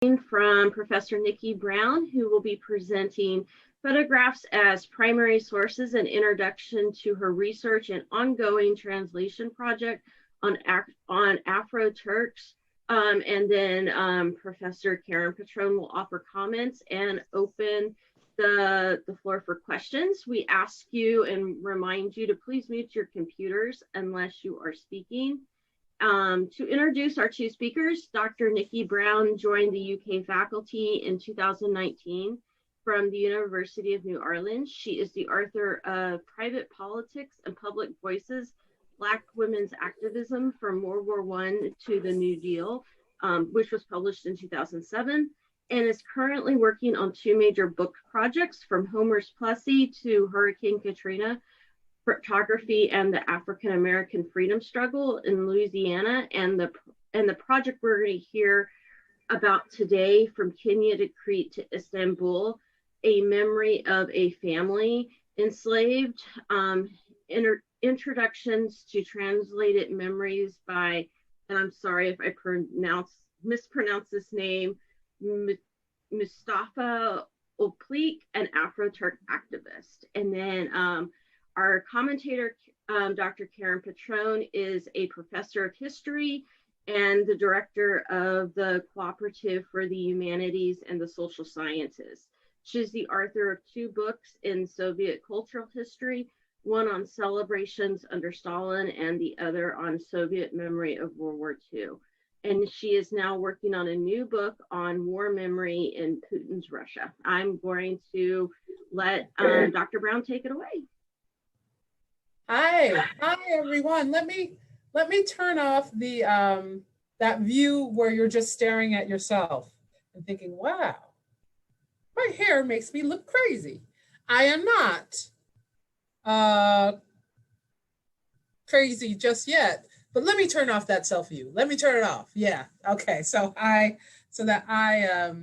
from Professor Nikki Brown, who will be presenting photographs as primary sources and introduction to her research and ongoing translation project on Afro-Turks. And then Professor Karen Petrone will offer comments and open the floor for questions. We ask you and remind you to please mute your computers unless you are speaking. To introduce our two speakers, Dr. Nikki Brown joined the UK faculty in 2019 from the University of New Orleans. She is the author of Private Politics and Public Voices, Black Women's Activism from World War I to the New Deal, which was published in 2007, and is currently working on two major book projects, from Homer's Plessy to Hurricane Katrina, Cryptography and the African American Freedom Struggle in Louisiana, and the project we're going to hear about today, From Kenya to Crete to Istanbul, a memory of a family enslaved, introductions to translated memories by, and I'm sorry if I mispronounce this name, Mustafa Oplik, an Afro-Turk activist. And then our commentator, Dr. Karen Petrone, is a professor of history and the director of the Cooperative for the Humanities and the Social Sciences. She's the author of two books in Soviet cultural history, one on celebrations under Stalin and the other on Soviet memory of World War II. And she is now working on a new book on war memory in Putin's Russia. I'm going to let Dr. Brown take it away. Hi everyone. Let me turn off the that view where you're just staring at yourself and thinking, wow, my hair makes me look crazy. I am not crazy just yet, but let me turn off that self view. Let me turn it off. Yeah. Okay. So that I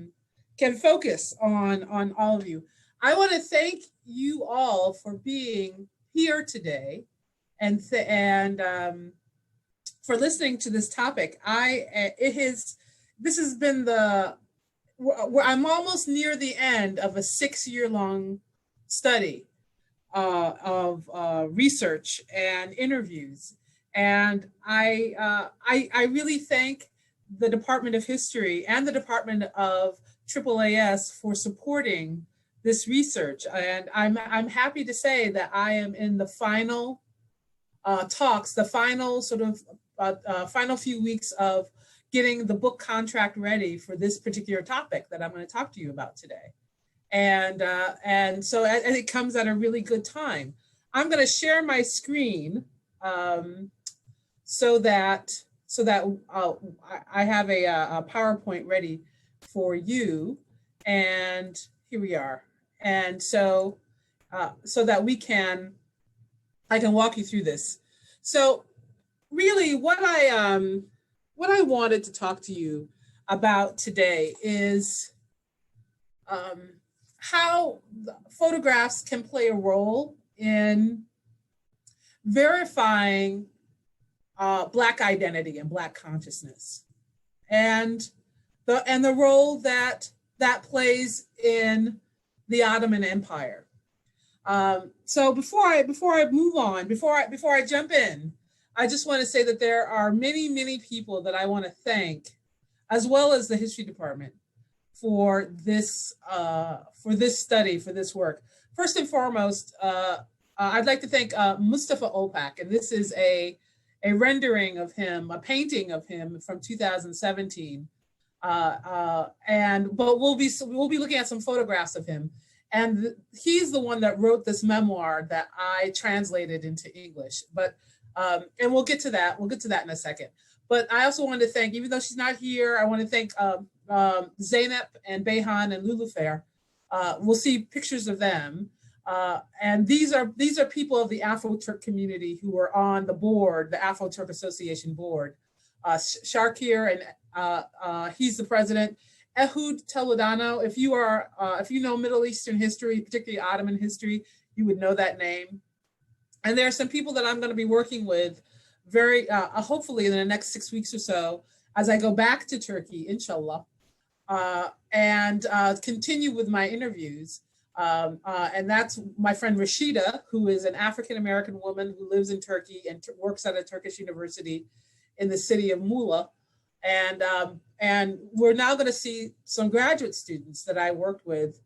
can focus on all of you. I want to thank you all for being here today and for listening to this topic. This has been I'm almost near the end of a 6-year-long study of research and interviews. And I really thank the Department of History and the Department of AAAS for supporting this research. And I'm happy to say that I am in the final talks, the final final few weeks of getting the book contract ready for this particular topic that I'm going to talk to you about today. And so it comes at a really good time. I'm going to share my screen so that I have a PowerPoint ready for you. And here we are. And so that I can walk you through this. So really what I wanted to talk to you about today is how photographs can play a role in verifying Black identity and Black consciousness, and the role that plays in the Ottoman Empire. So before I move on, before I jump in, I just want to say that there are many people that I want to thank, as well as the History Department, for this study, for this work. First and foremost, I'd like to thank Mustafa Oplik, and this is a rendering of him, a painting of him from 2017. But we'll be looking at some photographs of him. And he's the one that wrote this memoir that I translated into English. But and we'll get to that. We'll get to that in a second. But I also wanted to thank, even though she's not here, I want to thank Zeynep and Beyhan and Lulufer. We'll see pictures of them. And these are people of the Afro-Turk community who are on the board, the Afro-Turk Association board. Shakir, and he's the president. Ehud Toledano, if you know Middle Eastern history, particularly Ottoman history, you would know that name. And there are some people that I'm going to be working with hopefully in the next 6 weeks or so, as I go back to Turkey, inshallah, and continue with my interviews. And that's my friend Rashida, who is an African-American woman who lives in Turkey and works at a Turkish university in the city of Muğla. And we're now going to see some graduate students that I worked with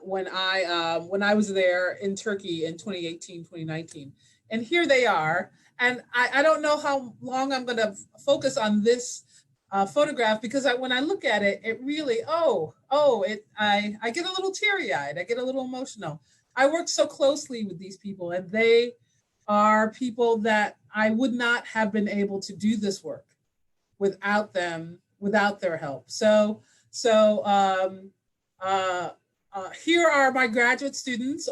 when I was there in Turkey in 2018, 2019. And here they are. And I don't know how long I'm going to focus on this photograph, because when I look at it, it really, I get a little teary-eyed. I get a little emotional. I work so closely with these people, and they are people that I would not have been able to do this work without them, without their help. So here are my graduate students,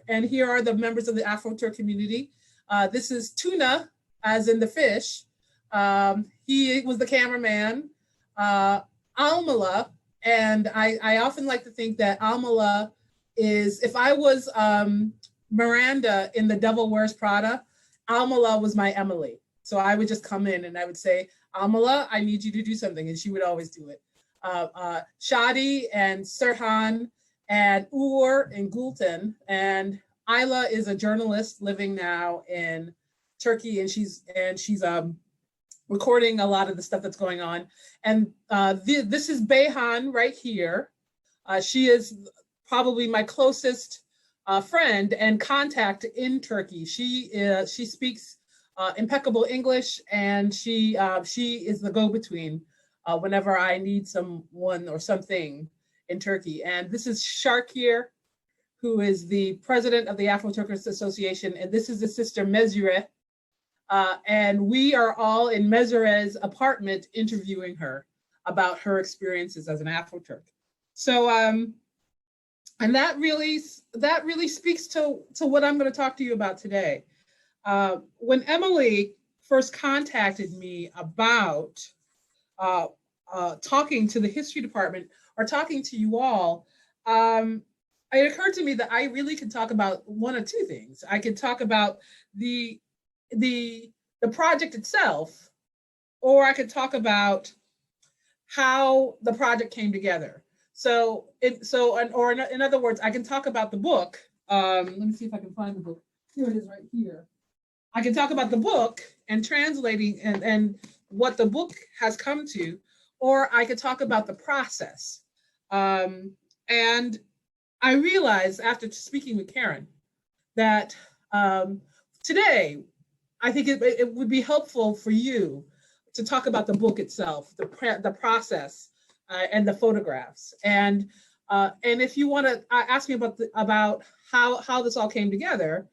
and here are the members of the Afro-Turk community. This is Tuna, as in the fish. He was the cameraman. Almala, and I often like to think that Almala is, if I was Miranda in The Devil Wears Prada, Almala was my Emily. So I would just come in and I would say, Almala, I need you to do something, and she would always do it. Shadi and Serhan and Uğur and Gülten, and Ayla is a journalist living now in Turkey, and she's recording a lot of the stuff that's going on. And this is Beyhan right here. She is probably my closest friend and contact in Turkey. She speaks impeccable English, and she is the go-between whenever I need someone or something in Turkey. And this is Sharkir, who is the president of the Afro-Turkish Association, and this is the sister Mesure. And we are all in Mesure's apartment interviewing her about her experiences as an Afro-Turk. So, and that really speaks to what I'm going to talk to you about today. When Emily first contacted me about talking to the history department or talking to you all, it occurred to me that I really could talk about one of two things. I could talk about the project itself, or I could talk about how the project came together. In other words, I can talk about the book. Let me see if I can find the book. Here it is right here. I can talk about the book and translating and what the book has come to, or I could talk about the process. And I realized after speaking with Karen that today, I think it would be helpful for you to talk about the book itself, the process, and the photographs. And if you want to ask me about how this all came together,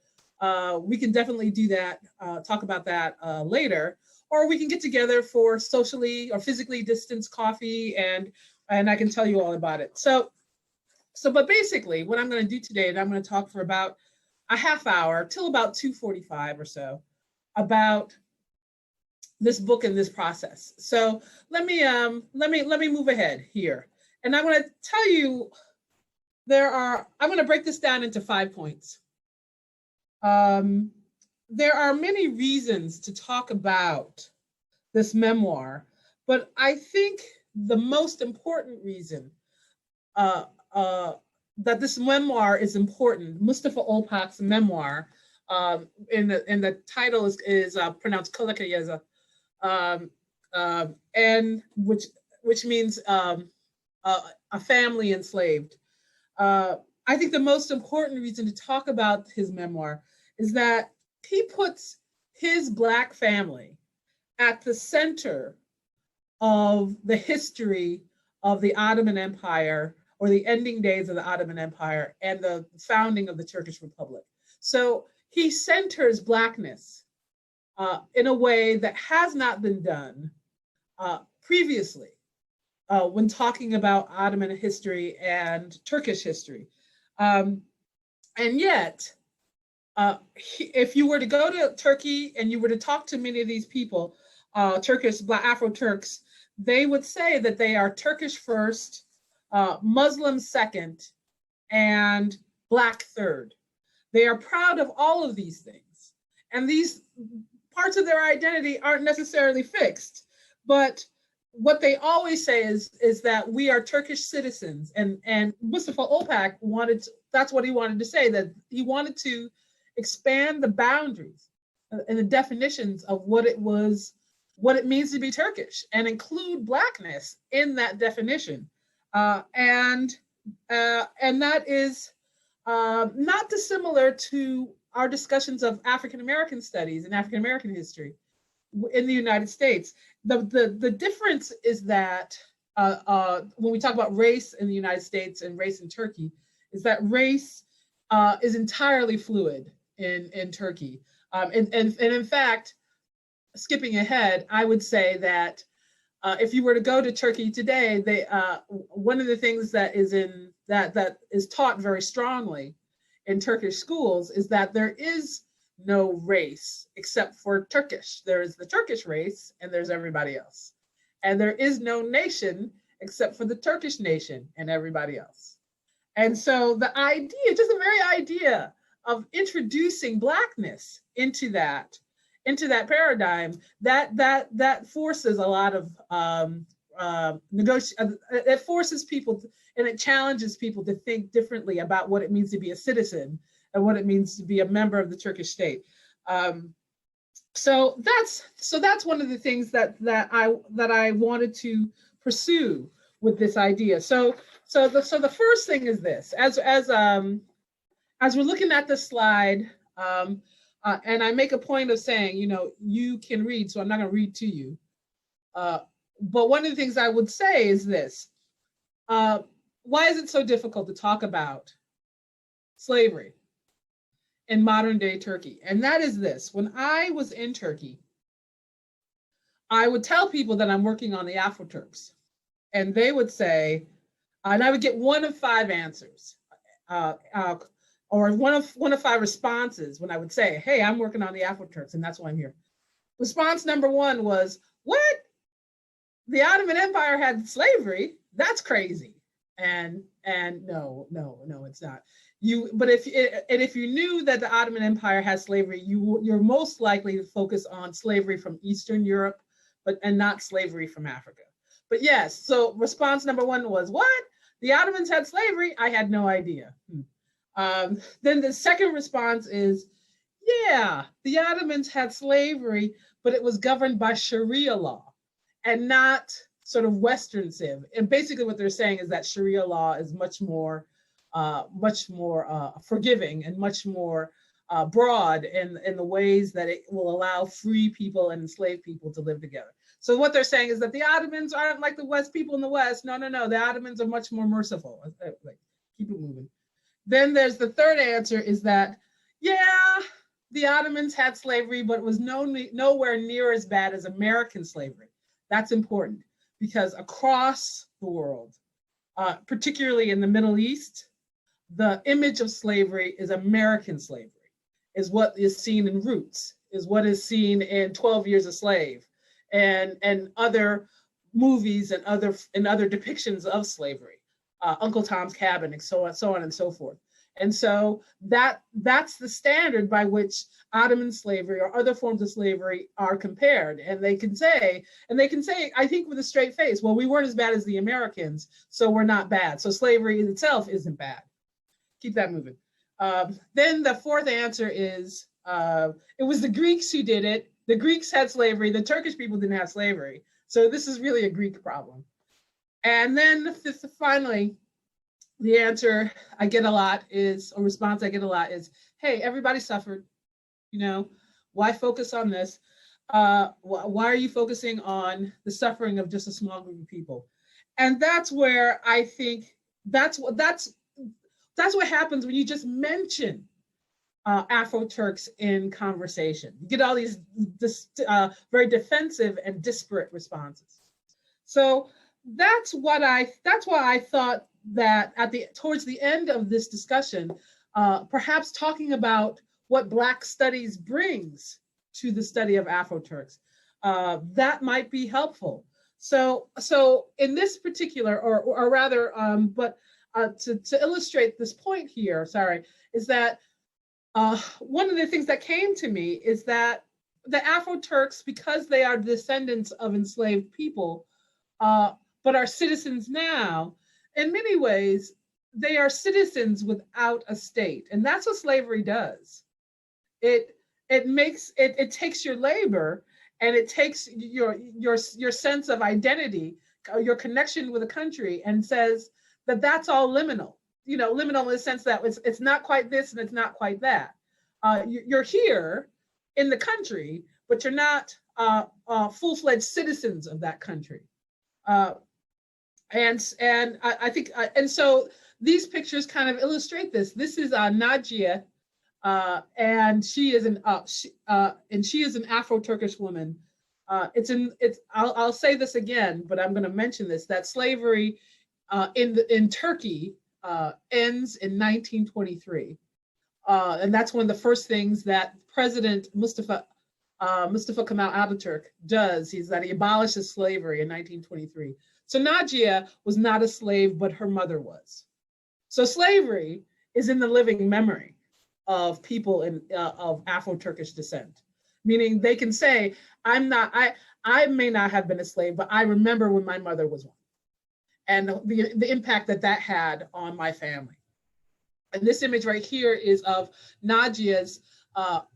we can definitely do that. Talk about that later, or we can get together for socially or physically distanced coffee, and I can tell you all about it. But basically, what I'm going to do today, and I'm going to talk for about a half hour till about 2:45 or so about this book and this process. So let me move ahead here, and I'm going to tell you I'm going to break this down into 5 points. There are many reasons to talk about this memoir, but I think the most important reason that this memoir is important, Mustafa Olpak's memoir, in the title is pronounced Kalakayeza, and which means a family enslaved. I think the most important reason to talk about his memoir is that he puts his Black family at the center of the history of the Ottoman Empire, or the ending days of the Ottoman Empire, and the founding of the Turkish Republic. So he centers Blackness in a way that has not been done previously when talking about Ottoman history and Turkish history. And yet, if you were to go to Turkey and you were to talk to many of these people, Turkish, Black Afro-Turks, they would say that they are Turkish first, Muslim second, and Black third. They are proud of all of these things. And these parts of their identity aren't necessarily fixed, but what they always say is that we are Turkish citizens, and Mustafa Opak that's what he wanted to say, that he wanted to expand the boundaries and the definitions of what it means to be Turkish, and include Blackness in that definition, and that is not dissimilar to our discussions of African American studies and African American history in the United States. The difference is that when we talk about race in the United States and race in Turkey, is that race is entirely fluid in Turkey. And in fact, skipping ahead, I would say that if you were to go to Turkey today, one of the things that is taught very strongly in Turkish schools is that there is no race except for Turkish. There is the Turkish race and there's everybody else. And there is no nation except for the Turkish nation and everybody else. And so the idea, just the very idea of introducing Blackness into that paradigm, that forces a lot of it forces people and it challenges people to think differently about what it means to be a citizen and what it means to be a member of the Turkish state. So that's one of the things that I wanted to pursue with this idea. So the first thing is this: as we're looking at the slide, and I make a point of saying, you can read, so I'm not going to read to you. But one of the things I would say is this: why is it so difficult to talk about slavery in modern day Turkey? And that is this: when I was in Turkey, I would tell people that I'm working on the Afro-Turks, and they would say, and I would get one of 5 answers, or one of 5 responses when I would say, hey, I'm working on the Afro-Turks, and that's why I'm here. Response number 1 was, what? The Ottoman Empire had slavery? That's crazy. And no, it's not. But if you knew that the Ottoman Empire had slavery, you're most likely to focus on slavery from Eastern Europe, and not slavery from Africa. But yes, so response number 1 was, what? The Ottomans had slavery? I had no idea. Then the second response is, yeah, the Ottomans had slavery, but it was governed by Sharia law and not sort of Western civ. And basically what they're saying is that Sharia law is much more forgiving and much more broad in the ways that it will allow free people and enslaved people to live together. So what they're saying is that the Ottomans aren't like the West people in the West. No, the Ottomans are much more merciful. Like, keep it moving. Then there's the third answer is that, yeah, the Ottomans had slavery, but it was nowhere near as bad as American slavery. That's important because across the world, particularly in the Middle East, the image of slavery is American slavery, is what is seen in Roots, is what is seen in 12 Years a Slave, and other movies and other depictions of slavery. Uncle Tom's Cabin, and so on and so forth. And so that's the standard by which Ottoman slavery or other forms of slavery are compared. And they can say, I think with a straight face, well, we weren't as bad as the Americans, so we're not bad. So slavery in itself isn't bad. Keep that moving. Then the fourth answer is, it was the Greeks who did it. The Greeks had slavery. The Turkish people didn't have slavery. So this is really a Greek problem. And then finally, the answer I get a lot is, or response I get a lot is, hey, everybody suffered. Why focus on this? Why are you focusing on the suffering of just a small group of people? And that's where I think that's what happens when you just mention Afro-Turks in conversation. You get all these very defensive and disparate responses. So that's why I thought that towards the end of this discussion, perhaps talking about what Black studies brings to the study of Afro-Turks, that might be helpful. So in this particular, or rather, to illustrate this point here, is that one of the things that came to me is that the Afro-Turks, because they are descendants of enslaved people, but are citizens now. In many ways, they are citizens without a state, and that's what slavery does. It takes your labor, and it takes your sense of identity, your connection with a country, and says that that's all liminal. Liminal in the sense that it's not quite this and it's not quite that. You're here in the country, but you're not full-fledged citizens of that country. And I think and so these pictures kind of illustrate this. This is Nadia, and she is an Afro-Turkish woman. I'll say this again, but I'm going to mention this, that slavery in Turkey ends in 1923, and that's one of the first things that President Mustafa Kemal Ataturk does. Is that he abolishes slavery in 1923. So Nadia was not a slave, but her mother was. So slavery is in the living memory of people of Afro-Turkish descent, meaning they can say, I may not have been a slave, but I remember when my mother was one, and the impact that had on my family. And this image right here is of Nadia's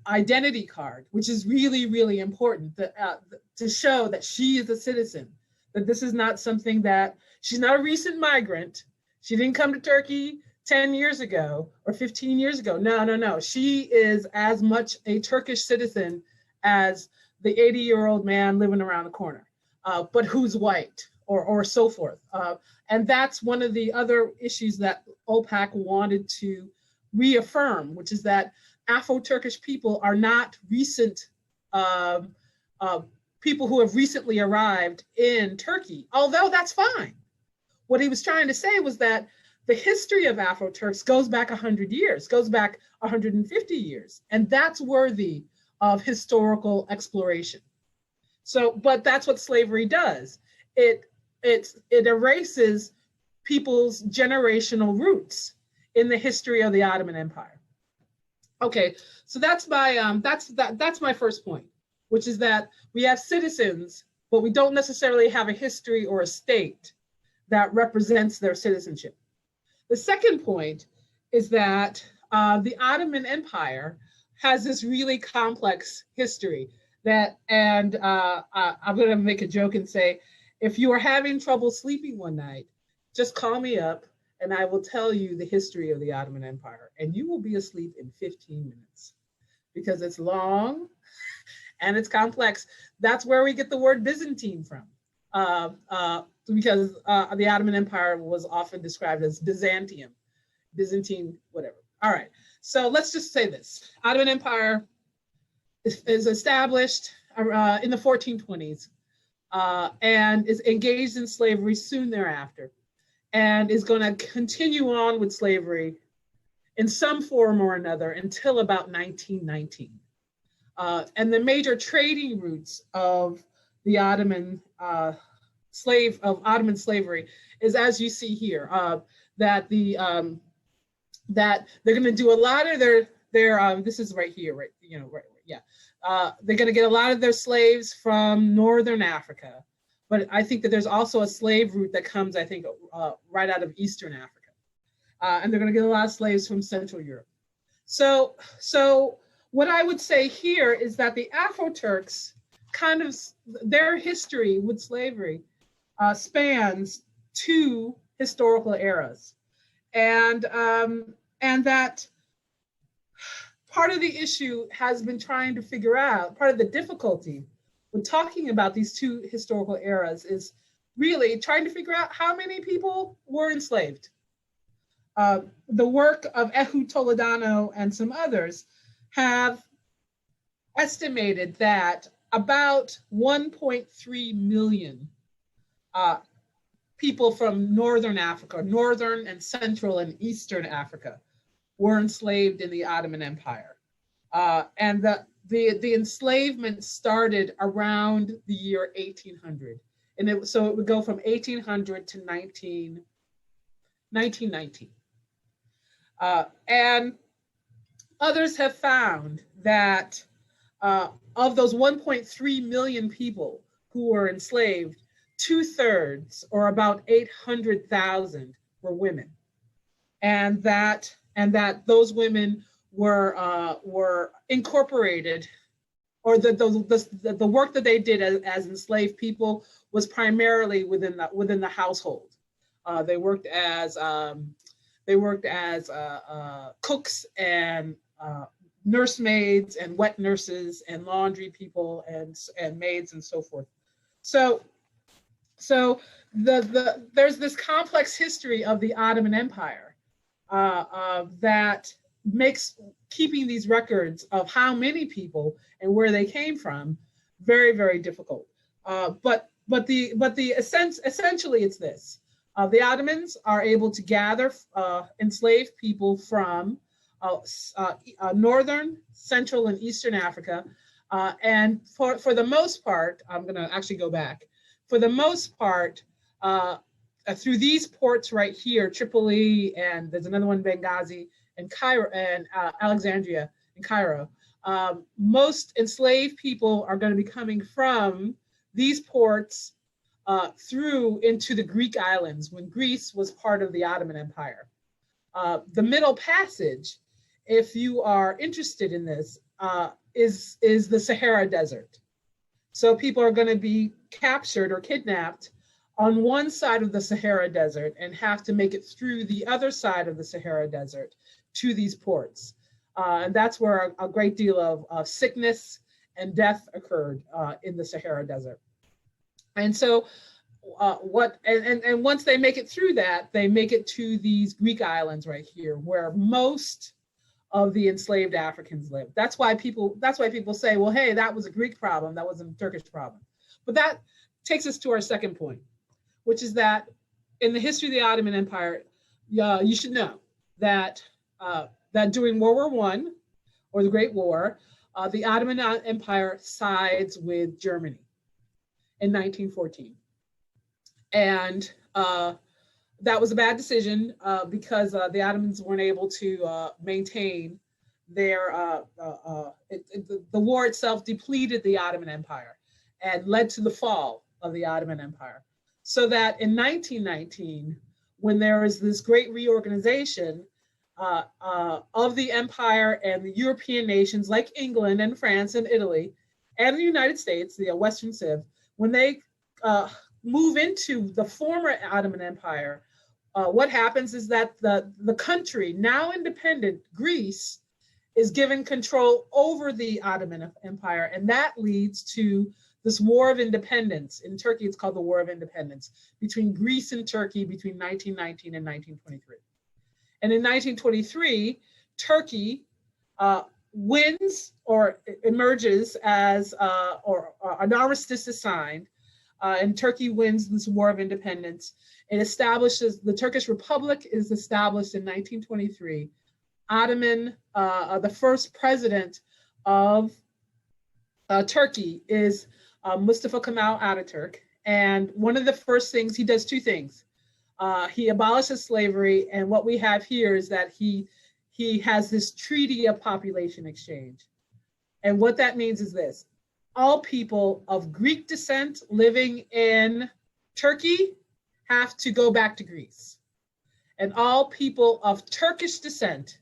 identity card, which is really, really important to show that she is a citizen, that this is not something that, she's not a recent migrant. She didn't come to Turkey 10 years ago or 15 years ago. No. She is as much a Turkish citizen as the 80-year-old man living around the corner, but who's white or so forth. And that's one of the other issues that OPAC wanted to reaffirm, which is that Afro-Turkish people are not recent people who have recently arrived in Turkey, although that's fine. What he was trying to say was that the history of Afro-Turks goes back 100 years, goes back 150 years, and that's worthy of historical exploration. So, but that's what slavery does. It erases people's generational roots in the history of the Ottoman Empire. Okay, so that's my first point, which is that we have citizens, but we don't necessarily have a history or a state that represents their citizenship. The second point is that the Ottoman Empire has this really complex history and I'm going to make a joke and say, if you are having trouble sleeping one night, just call me up and I will tell you the history of the Ottoman Empire, and you will be asleep in 15 minutes because it's long and it's complex. That's where we get the word Byzantine from, because the Ottoman Empire was often described as Byzantium, Byzantine, whatever. All right, so let's just say this. Ottoman Empire is established in the 1420s and is engaged in slavery soon thereafter, and is going to continue on with slavery in some form or another until about 1919. And the major trading routes of the Ottoman slavery is, as you see here, that they're going to do a lot of their this is right here, right? They're going to get a lot of their slaves from Northern Africa, but I think that there's also a slave route that comes, I think, right out of Eastern Africa, and they're going to get a lot of slaves from Central Europe. So what I would say here is that the Afro-Turks, kind of their history with slavery spans two historical eras, and that part of the issue has been trying to figure out, part of the difficulty with talking about these two historical eras is really trying to figure out how many people were enslaved. The work of Ehud Toledano and some others have estimated that about 1.3 million people from Northern Africa, Northern and Central and Eastern Africa, were enslaved in the Ottoman Empire. And the enslavement started around the year 1800. And so it would go from 1800 to 1919. And others have found that of those 1.3 million people who were enslaved, 2/3, or about 800,000, were women, and that those women were incorporated, or the work that they did as enslaved people was primarily within the household. They worked as cooks and nursemaids and wet nurses and laundry people and maids and so forth. So there's this complex history of the Ottoman Empire that makes keeping these records of how many people and where they came from very, very difficult. Essentially it's this: the Ottomans are able to gather enslaved people from northern, central, and eastern Africa, and for the most part, I'm going to actually go back. For the most part, through these ports right here, Tripoli, and there's another one, Benghazi, and Cairo, and Alexandria and Cairo, most enslaved people are going to be coming from these ports through into the Greek islands when Greece was part of the Ottoman Empire. The Middle Passage, if you are interested in this, is the Sahara Desert. So people are going to be captured or kidnapped on one side of the Sahara Desert and have to make it through the other side of the Sahara Desert to these ports. And that's where a great deal of sickness and death occurred in the Sahara Desert. And so once they make it through that, they make it to these Greek islands right here, where most of the enslaved Africans live. That's why people say, well, hey, that was a Greek problem, that wasn't a Turkish problem. But that takes us to our second point, which is that in the history of the Ottoman Empire, you should know that that during World War I, or the Great War, the Ottoman Empire sides with Germany in 1914. And that was a bad decision because the Ottomans weren't able to maintain their, the war itself depleted the Ottoman Empire and led to the fall of the Ottoman Empire. So that in 1919, when there was this great reorganization of the empire and the European nations like England and France and Italy and the United States, the Western Civ, when they move into the former Ottoman Empire, what happens is that the country, now independent Greece, is given control over the Ottoman Empire, and that leads to this war of independence. In Turkey, it's called the War of Independence, between Greece and Turkey between 1919 and 1923. And in 1923, Turkey wins or emerges as, or an armistice is signed, and Turkey wins this War of Independence. It establishes, the Turkish Republic is established in 1923. Ottoman, the first president of Turkey is Mustafa Kemal Ataturk. And one of the first things, he does two things. He abolishes slavery, and what we have here is that he has this treaty of population exchange. And what that means is this: all people of Greek descent living in Turkey have to go back to Greece. And all people of Turkish descent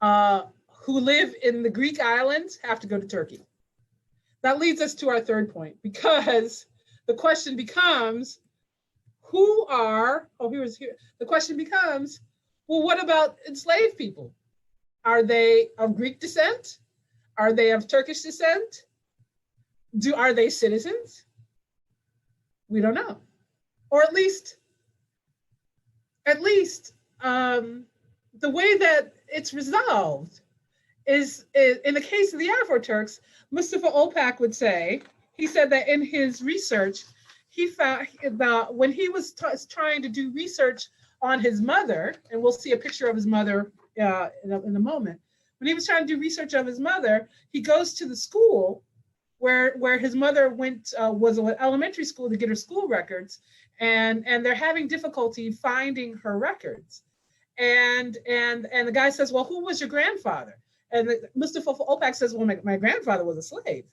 who live in the Greek islands have to go to Turkey. That leads us to our third point, because the question becomes, the question becomes, well, what about enslaved people? Are they of Greek descent? Are they of Turkish descent? Are they citizens? We don't know. Or at least the way that it's resolved is in the case of the Afro-Turks, Mustafa Olpak would say, he said that in his research, he found that when he was trying to do research on his mother, and we'll see a picture of his mother in a moment. When he was trying to do research of his mother, he goes to the school where his mother was an elementary school to get her school records, and they're having difficulty finding her records. And the guy says, well, who was your grandfather? And Mustafa Olpak says, well, my grandfather was a slave.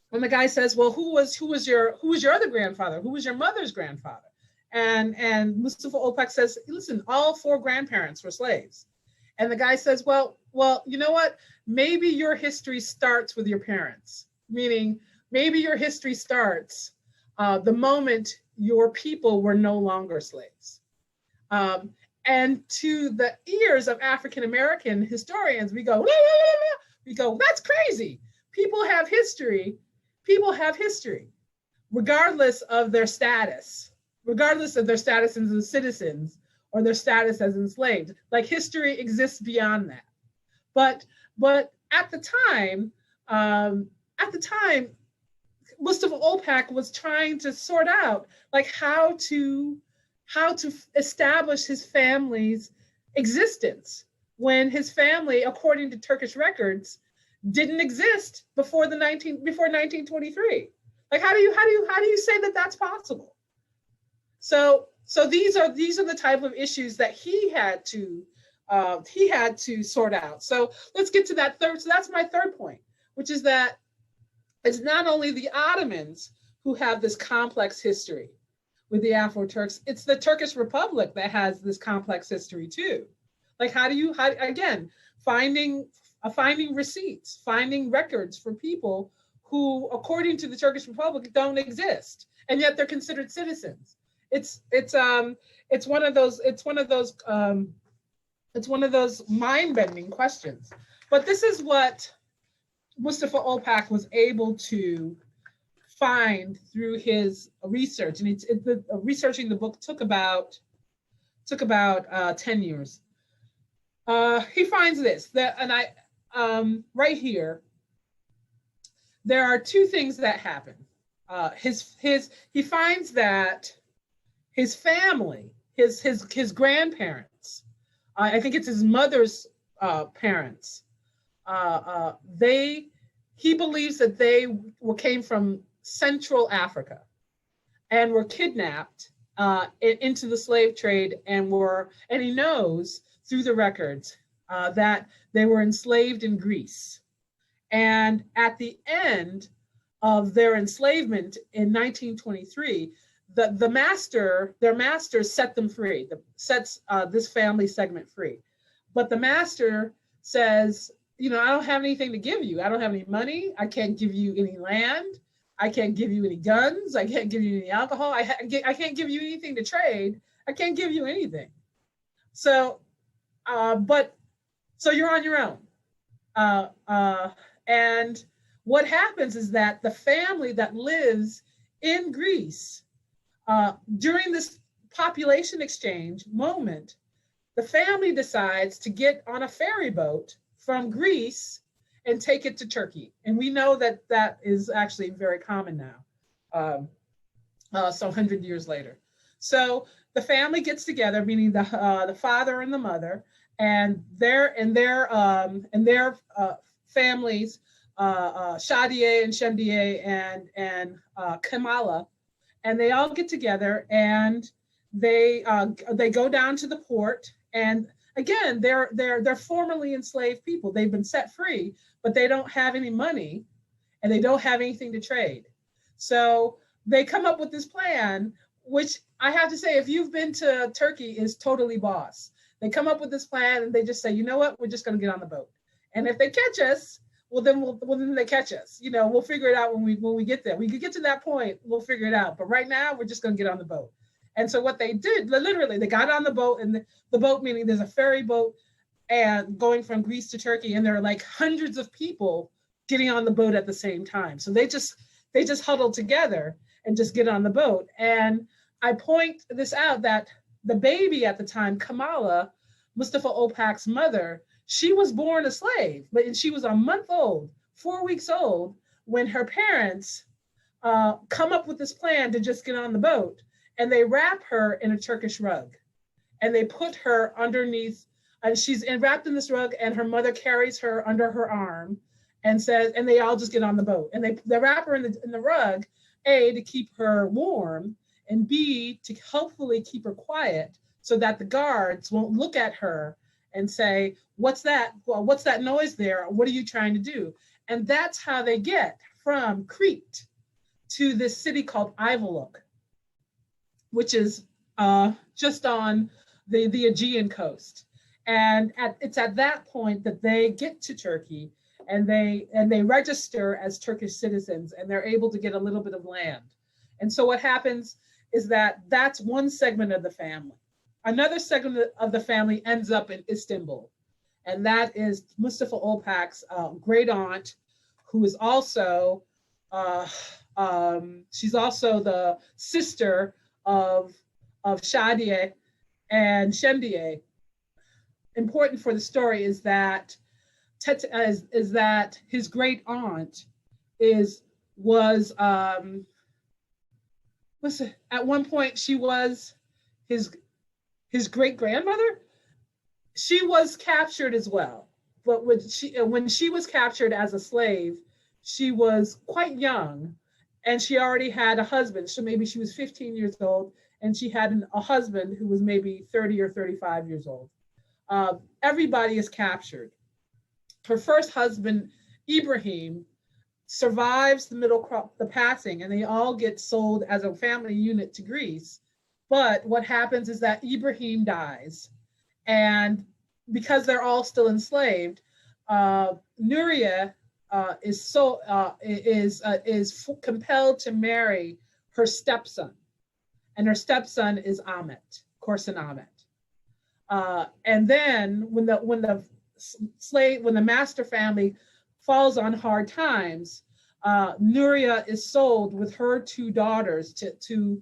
when the guy says, well, who was your other grandfather? Who was your mother's grandfather? And Mustafa Opak says, listen, all 4 grandparents were slaves. And the guy says, well, you know what? Maybe your history starts with your parents, meaning maybe your history starts the moment your people were no longer slaves. And to the ears of African-American historians, we go, that's crazy. People have history, regardless of their status as citizens or their status as enslaved. Like, history exists beyond that. But at the time, Mustafa Opak was trying to sort out like how to establish his family's existence when his family, according to Turkish records, didn't exist before 1923. Like, how do you say that that's possible? So these are the type of issues that he had to sort out. So let's get to that third. So that's my third point, which is that it's not only the Ottomans who have this complex history with the Afro-Turks, it's the Turkish Republic that has this complex history too. Like, again, finding receipts, finding records for people who, according to the Turkish Republic, don't exist, and yet they're considered citizens. It's one of those mind-bending questions. But this is what Mustafa Opak was able to find through his research, and researching the book took about 10 years. He finds this, right here, there are 2 things that happen. He finds that his family, his grandparents, I think it's his mother's parents, he believes that they came from Central Africa and were kidnapped into the slave trade, and he knows through the records that they were enslaved in Greece. And at the end of their enslavement in 1923, their master set them free, sets this family segment free. But the master says, I don't have anything to give you. I don't have any money. I can't give you any land. I can't give you any guns. I can't give you any alcohol. I can't give you anything to trade. I can't give you anything. So you're on your own. And what happens is that the family that lives in Greece, during this population exchange moment, the family decides to get on a ferry boat from Greece and take it to Turkey. And we know that is actually very common now, so 100 years later. So the family gets together, meaning the father and the mother, and their families, Shadiye and Shemdiye and Kamala, and they all get together and they go down to the port. And again, they're formerly enslaved people. They've been set free, but they don't have any money and they don't have anything to trade. So they come up with this plan, which I have to say, if you've been to Turkey, is totally boss. They come up with this plan and they just say, you know what, we're just going to get on the boat. And if they catch us, then they catch us. We'll figure it out when we get there. We could get to that point, we'll figure it out. But right now, we're just going to get on the boat. And so what they did, literally, they got on the boat, and the boat, meaning there's a ferry boat and going from Greece to Turkey, and there are like hundreds of people getting on the boat at the same time. So they just huddle together and just get on the boat. And I point this out that the baby at the time, Kamala, Mustafa Opak's mother, she was born a slave, but she was a month old, 4 weeks old, when her parents come up with this plan to just get on the boat. And they wrap her in a Turkish rug, and they put her underneath, and she's wrapped in this rug, and her mother carries her under her arm and says, and they all just get on the boat. And they wrap her in the rug, A, to keep her warm, and B, to hopefully keep her quiet so that the guards won't look at her and say, what's that? Well, what's that noise there? What are you trying to do? And that's how they get from Crete to this city called Ivolok, which is just on the Aegean coast. And it's at that point that they get to Turkey, and they register as Turkish citizens, and they're able to get a little bit of land. And so what happens is that that's one segment of the family. Another segment of the family ends up in Istanbul, and that is Mustafa Olpak's great aunt, who is also she's also the sister of Shadiye and Shemdiye. Important for the story is that his great aunt was at one point she was his great grandmother. She was captured as well, but when she was captured as a slave, she was quite young, and she already had a husband. So maybe she was 15 years old, and she had a husband who was maybe 30 or 35 years old. Everybody is captured. Her first husband, Ibrahim, survives the passing, and they all get sold as a family unit to Greece. But what happens is that Ibrahim dies, and because they're all still enslaved, Nuria is compelled to marry her stepson, and her stepson is Ahmet, Korsan Ahmet. And then when the master family falls on hard times, Nuria is sold with her two daughters to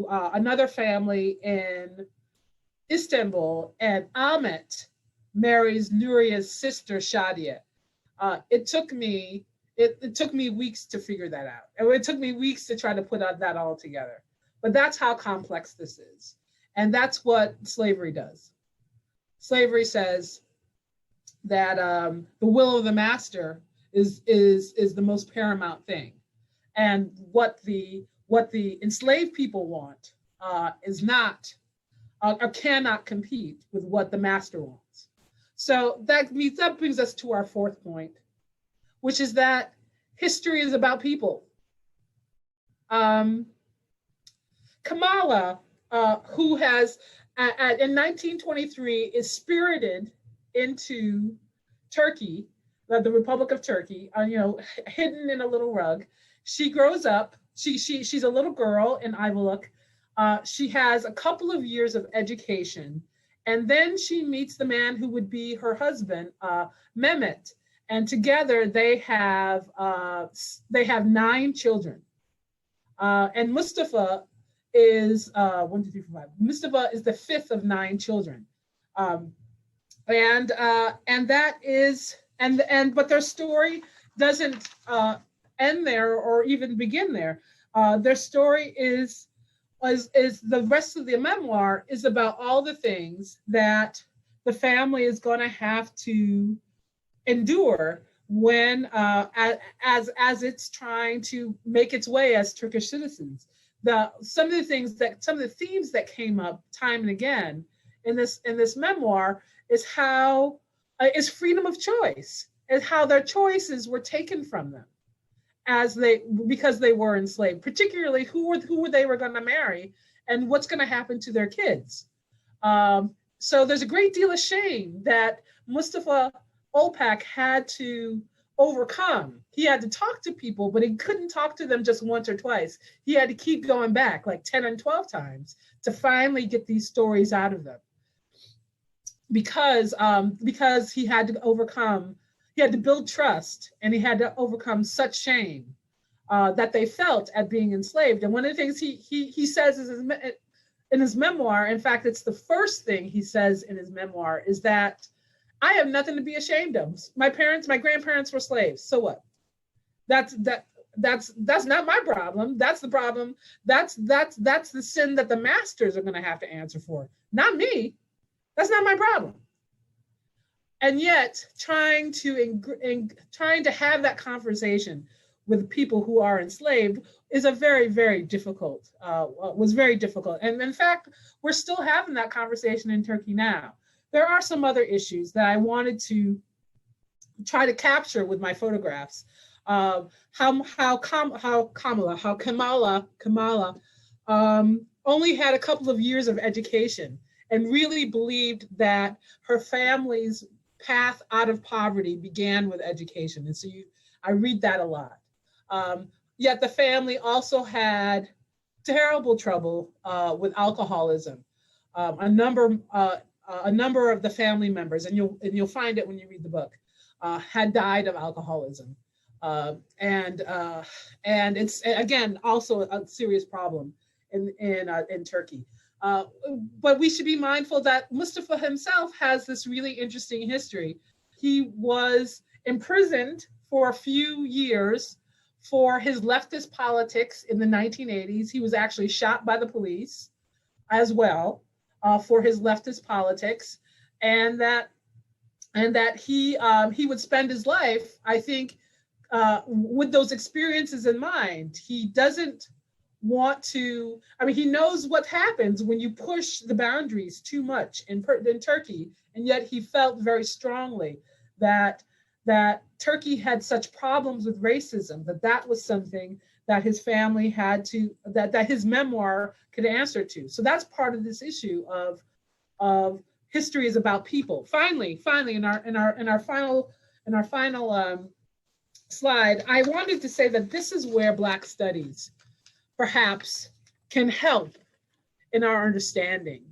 another family in Istanbul, and Ahmet marries Nuria's sister Shadiye. It took me weeks to figure that out, and it took me weeks to try to put that all together. But that's how complex this is, and that's what slavery does. Slavery says that the will of the master is the most paramount thing, and what the enslaved people want is not or cannot compete with what the master wants. So that brings us to our fourth point, which is that history is about people. Kamala, who has in 1923 is spirited into Turkey, the Republic of Turkey, hidden in a little rug. She grows up. She's a little girl in Ivolok. She has a couple of years of education, and then she meets the man who would be her husband, Mehmet, and together they have 9 children. And Mustafa is 1, 2, 3, 4, 5. Mustafa is the 5th of 9 children, but their story doesn't end there or even begin there. Their story is the rest of the memoir is about all the things that the family is going to have to endure when as it's trying to make its way as Turkish citizens. Some of the themes that came up time and again in this memoir is how is freedom of choice, and how their choices were taken from them because they were enslaved, particularly who they were going to marry and what's going to happen to their kids. So there's a great deal of shame that Mustafa Olpak had to overcome. He had to talk to people, but he couldn't talk to them just once or twice. He had to keep going back like 10 and 12 times to finally get these stories out of them. Because he had to build trust, and he had to overcome such shame that they felt at being enslaved. And one of the things he says is in his memoir, in fact, it's the first thing he says in his memoir, is that I have nothing to be ashamed of. My grandparents were slaves. So what? That's not my problem. That's the problem. That's the sin that the masters are going to have to answer for, not me. That's not my problem. And yet, trying to have that conversation with people who are enslaved is a very, very difficult. Was very difficult. And in fact, we're still having that conversation in Turkey now. There are some other issues that I wanted to try to capture with my photographs. Kamala only had a couple of years of education and really believed that her family's path out of poverty began with education. And so I read that a lot. Yet the family also had terrible trouble with alcoholism. A number of the family members, and you'll find it when you read the book, had died of alcoholism, and it's again also a serious problem in Turkey. But we should be mindful that Mustafa himself has this really interesting history. He was imprisoned for a few years for his leftist politics in the 1980s. He was actually shot by the police as well for his leftist politics, and that he would spend his life, I think, with those experiences in mind. He doesn't want to, I mean, he knows what happens when you push the boundaries too much in Turkey, and yet he felt very strongly that Turkey had such problems with racism, that was something that his family had to, that his memoir could answer to. So that's part of this issue of history is about people. Finally, in our final slide, I wanted to say that this is where Black studies perhaps can help in our understanding,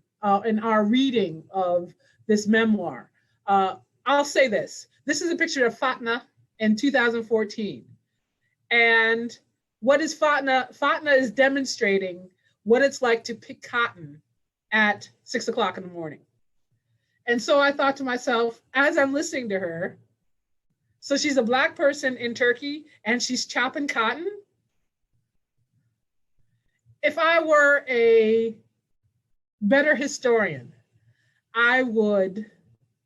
in our reading of this memoir. I'll say this. This is a picture of Fatna in 2014. And what is Fatna? Fatna is demonstrating what it's like to pick cotton at 6 o'clock in the morning. And so I thought to myself, as I'm listening to her, so she's a Black person in Turkey and she's chopping cotton. If I were a better historian, I would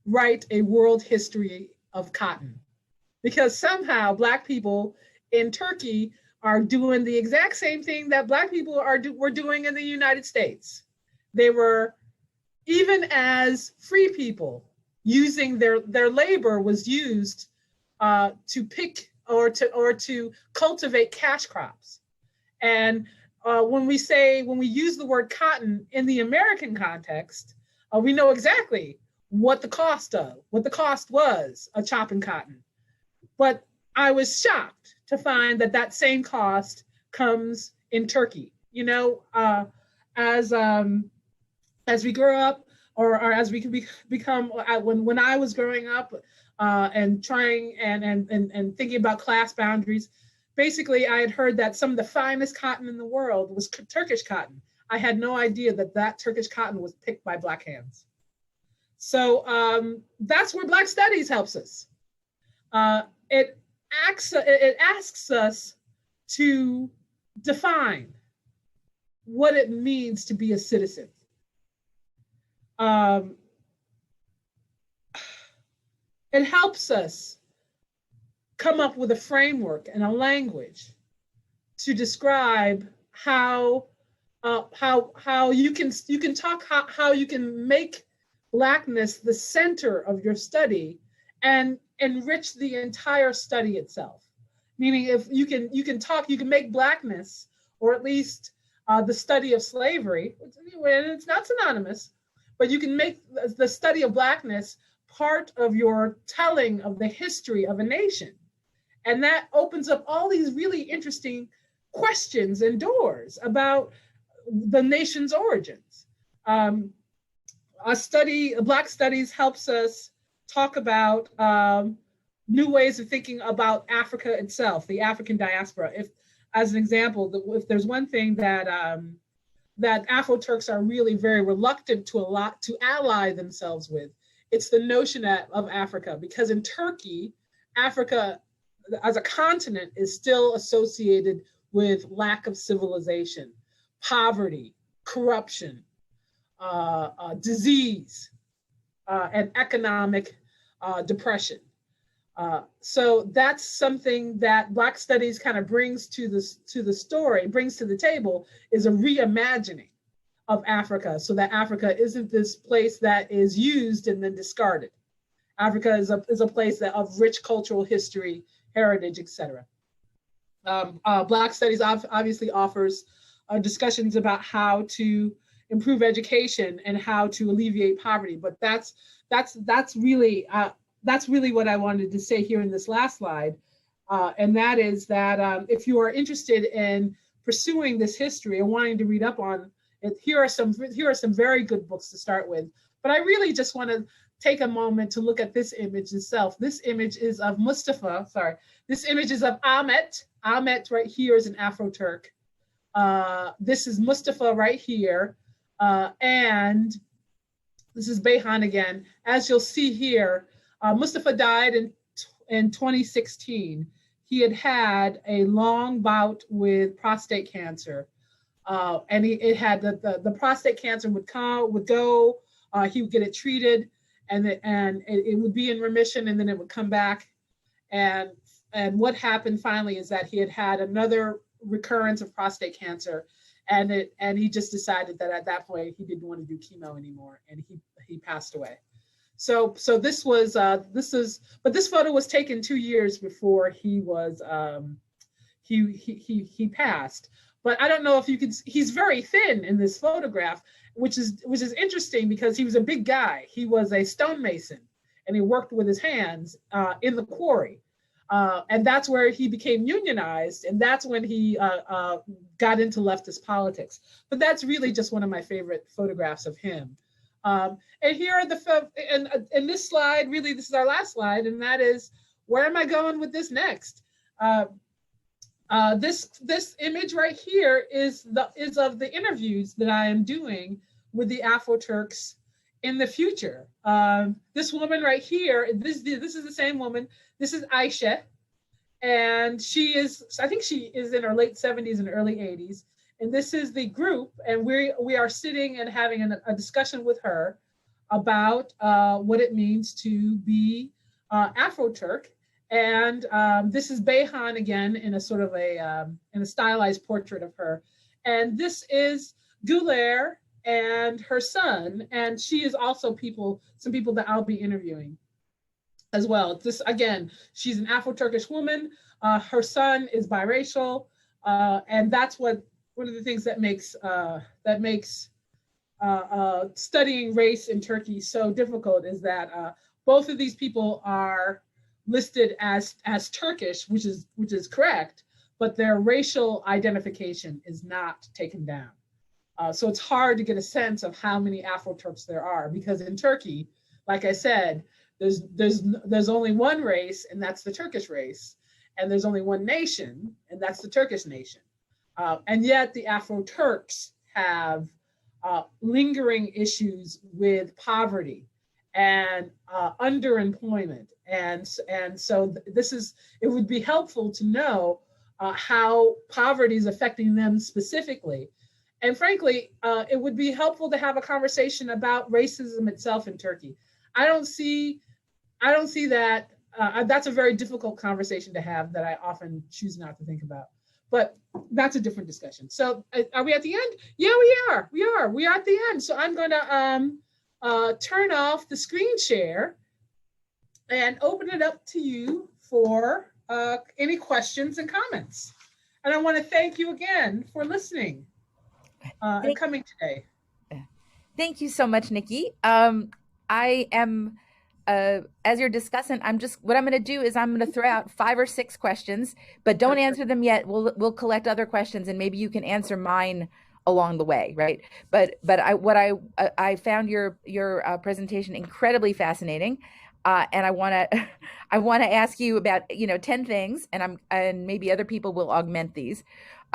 write a world history of cotton, because somehow Black people in Turkey are doing the exact same thing that Black people were doing in the United States. They were, even as free people, using their labor was used to pick or to cultivate cash crops. And when we use the word cotton in the American context, we know exactly what the cost was of chopping cotton. But I was shocked to find that same cost comes in Turkey. You know, as we grow up, or as we can become, when I was growing up and trying and thinking about class boundaries, basically I had heard that some of the finest cotton in the world was Turkish cotton. I had no idea that Turkish cotton was picked by Black hands. So that's where Black Studies helps us. It asks us to define what it means to be a citizen. It helps us come up with a framework and a language to describe how you can talk, how you can make Blackness the center of your study and enrich the entire study itself. Meaning, if you can make Blackness, or at least the study of slavery, and it's not synonymous, but you can make the study of Blackness part of your telling of the history of a nation. And that opens up all these really interesting questions and doors about the nation's origins. Black Studies helps us talk about new ways of thinking about Africa itself, the African diaspora. If, as an example, if there's one thing that Afro-Turks are really very reluctant to ally themselves with, it's the notion of Africa, because in Turkey, Africa as a continent is still associated with lack of civilization, poverty, corruption, disease, and economic depression. So that's something that Black Studies kind of brings to the story, brings to the table, is a reimagining of Africa, so that Africa isn't this place that is used and then discarded. Africa is a place of rich cultural history, heritage, etc. Black Studies obviously offers discussions about how to improve education and how to alleviate poverty. But that's really what I wanted to say here in this last slide, and that is that if you are interested in pursuing this history and wanting to read up on it, here are some very good books to start with. But I really just want to take a moment to look at this image itself. This image is of Mustafa. Sorry, this image is of Ahmet. Ahmet right here is an Afro-Turk. This is Mustafa right here. And this is Beyhan again. As you'll see here, Mustafa died in 2016. He had had a long bout with prostate cancer. And it had the prostate cancer would go, he would get it treated, and it would be in remission, and then it would come back. And what happened finally is that he had another recurrence of prostate cancer, and he just decided that at that point he didn't want to do chemo anymore, and he passed away. So this photo was taken 2 years before he was he passed. But I don't know if you can. He's very thin in this photograph, which is interesting because he was a big guy. He was a stonemason, and he worked with his hands in the quarry. And that's where he became unionized, and that's when he got into leftist politics. But that's really just one of my favorite photographs of him. And here are and this slide, really, this is our last slide, and that is, where am I going with this next? This image right here is of the interviews that I am doing with the Afro-Turks in the future. This woman right here, this is the same woman. This is Aisha, and I think she is in her late 70s and early 80s. And this is the group, and we are sitting and having a discussion with her about what it means to be Afro-Turk. And this is Beyhan again in a sort of in a stylized portrait of her. And this is Güler and her son, and she is also some people that I'll be interviewing as well. This again, she's an Afro-Turkish woman. Her son is biracial, and that's one of the things that makes studying race in Turkey so difficult, is that both of these people are listed as Turkish, which is correct, but their racial identification is not taken down. So it's hard to get a sense of how many Afro-Turks there are, because in Turkey, like I said, there's only one race, and that's the Turkish race, and there's only one nation, and that's the Turkish nation. And yet the Afro-Turks have lingering issues with poverty and underemployment. And so it would be helpful to know how poverty is affecting them specifically. And frankly, it would be helpful to have a conversation about racism itself in Turkey. I don't see that. That's a very difficult conversation to have that I often choose not to think about. But that's a different discussion. So are we at the end? Yeah, we are. We are at the end. So I'm going to turn off the screen share and open it up to you for any questions and comments. And I want to thank you again for listening and coming today. Thank you so much, Nikki. I am, as you're discussing, what I'm going to do is I'm going to throw out 5 or 6 questions, but don't answer them yet. We'll collect other questions, and maybe you can answer mine along the way, right? But I found your presentation incredibly fascinating, and I want to ask you about 10 things, and maybe other people will augment these.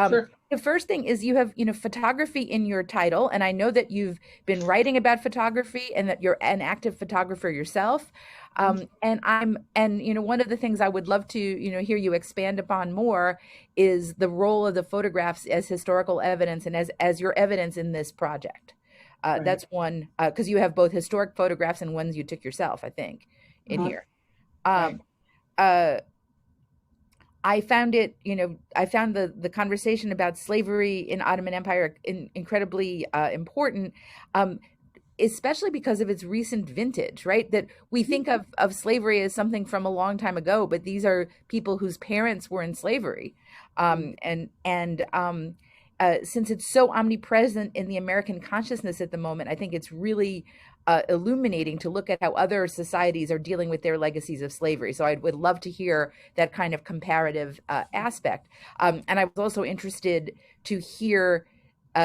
Sure. The first thing is you have photography in your title, and I know that you've been writing about photography and that you're an active photographer yourself. And one of the things I would love to hear you expand upon more is the role of the photographs as historical evidence and as your evidence in this project. Right. That's one, because you have both historic photographs and ones you took yourself, I think, in here. Right. I found the conversation about slavery in Ottoman Empire incredibly important. especially because of its recent vintage, right? That we think of slavery as something from a long time ago, but these are people whose parents were in slavery. Since it's so omnipresent in the American consciousness at the moment, I think it's really illuminating to look at how other societies are dealing with their legacies of slavery. So I would love to hear that kind of comparative aspect. And I was also interested to hear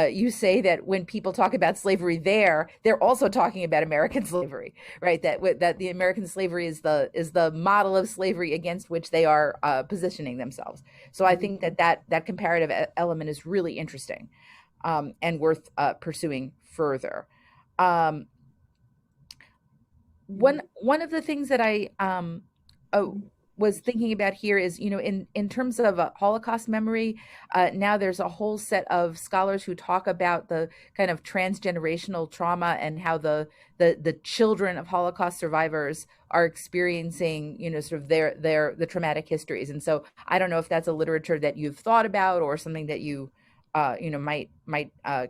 you say that when people talk about slavery there, they're also talking about American slavery, right? That the American slavery is the model of slavery against which they are positioning themselves. So I think that comparative element is really interesting and worth pursuing further. One of the things that I was thinking about here is, in terms of Holocaust memory, now there's a whole set of scholars who talk about the kind of transgenerational trauma and how the children of Holocaust survivors are experiencing, sort of the traumatic histories. And so I don't know if that's a literature that you've thought about or something that you might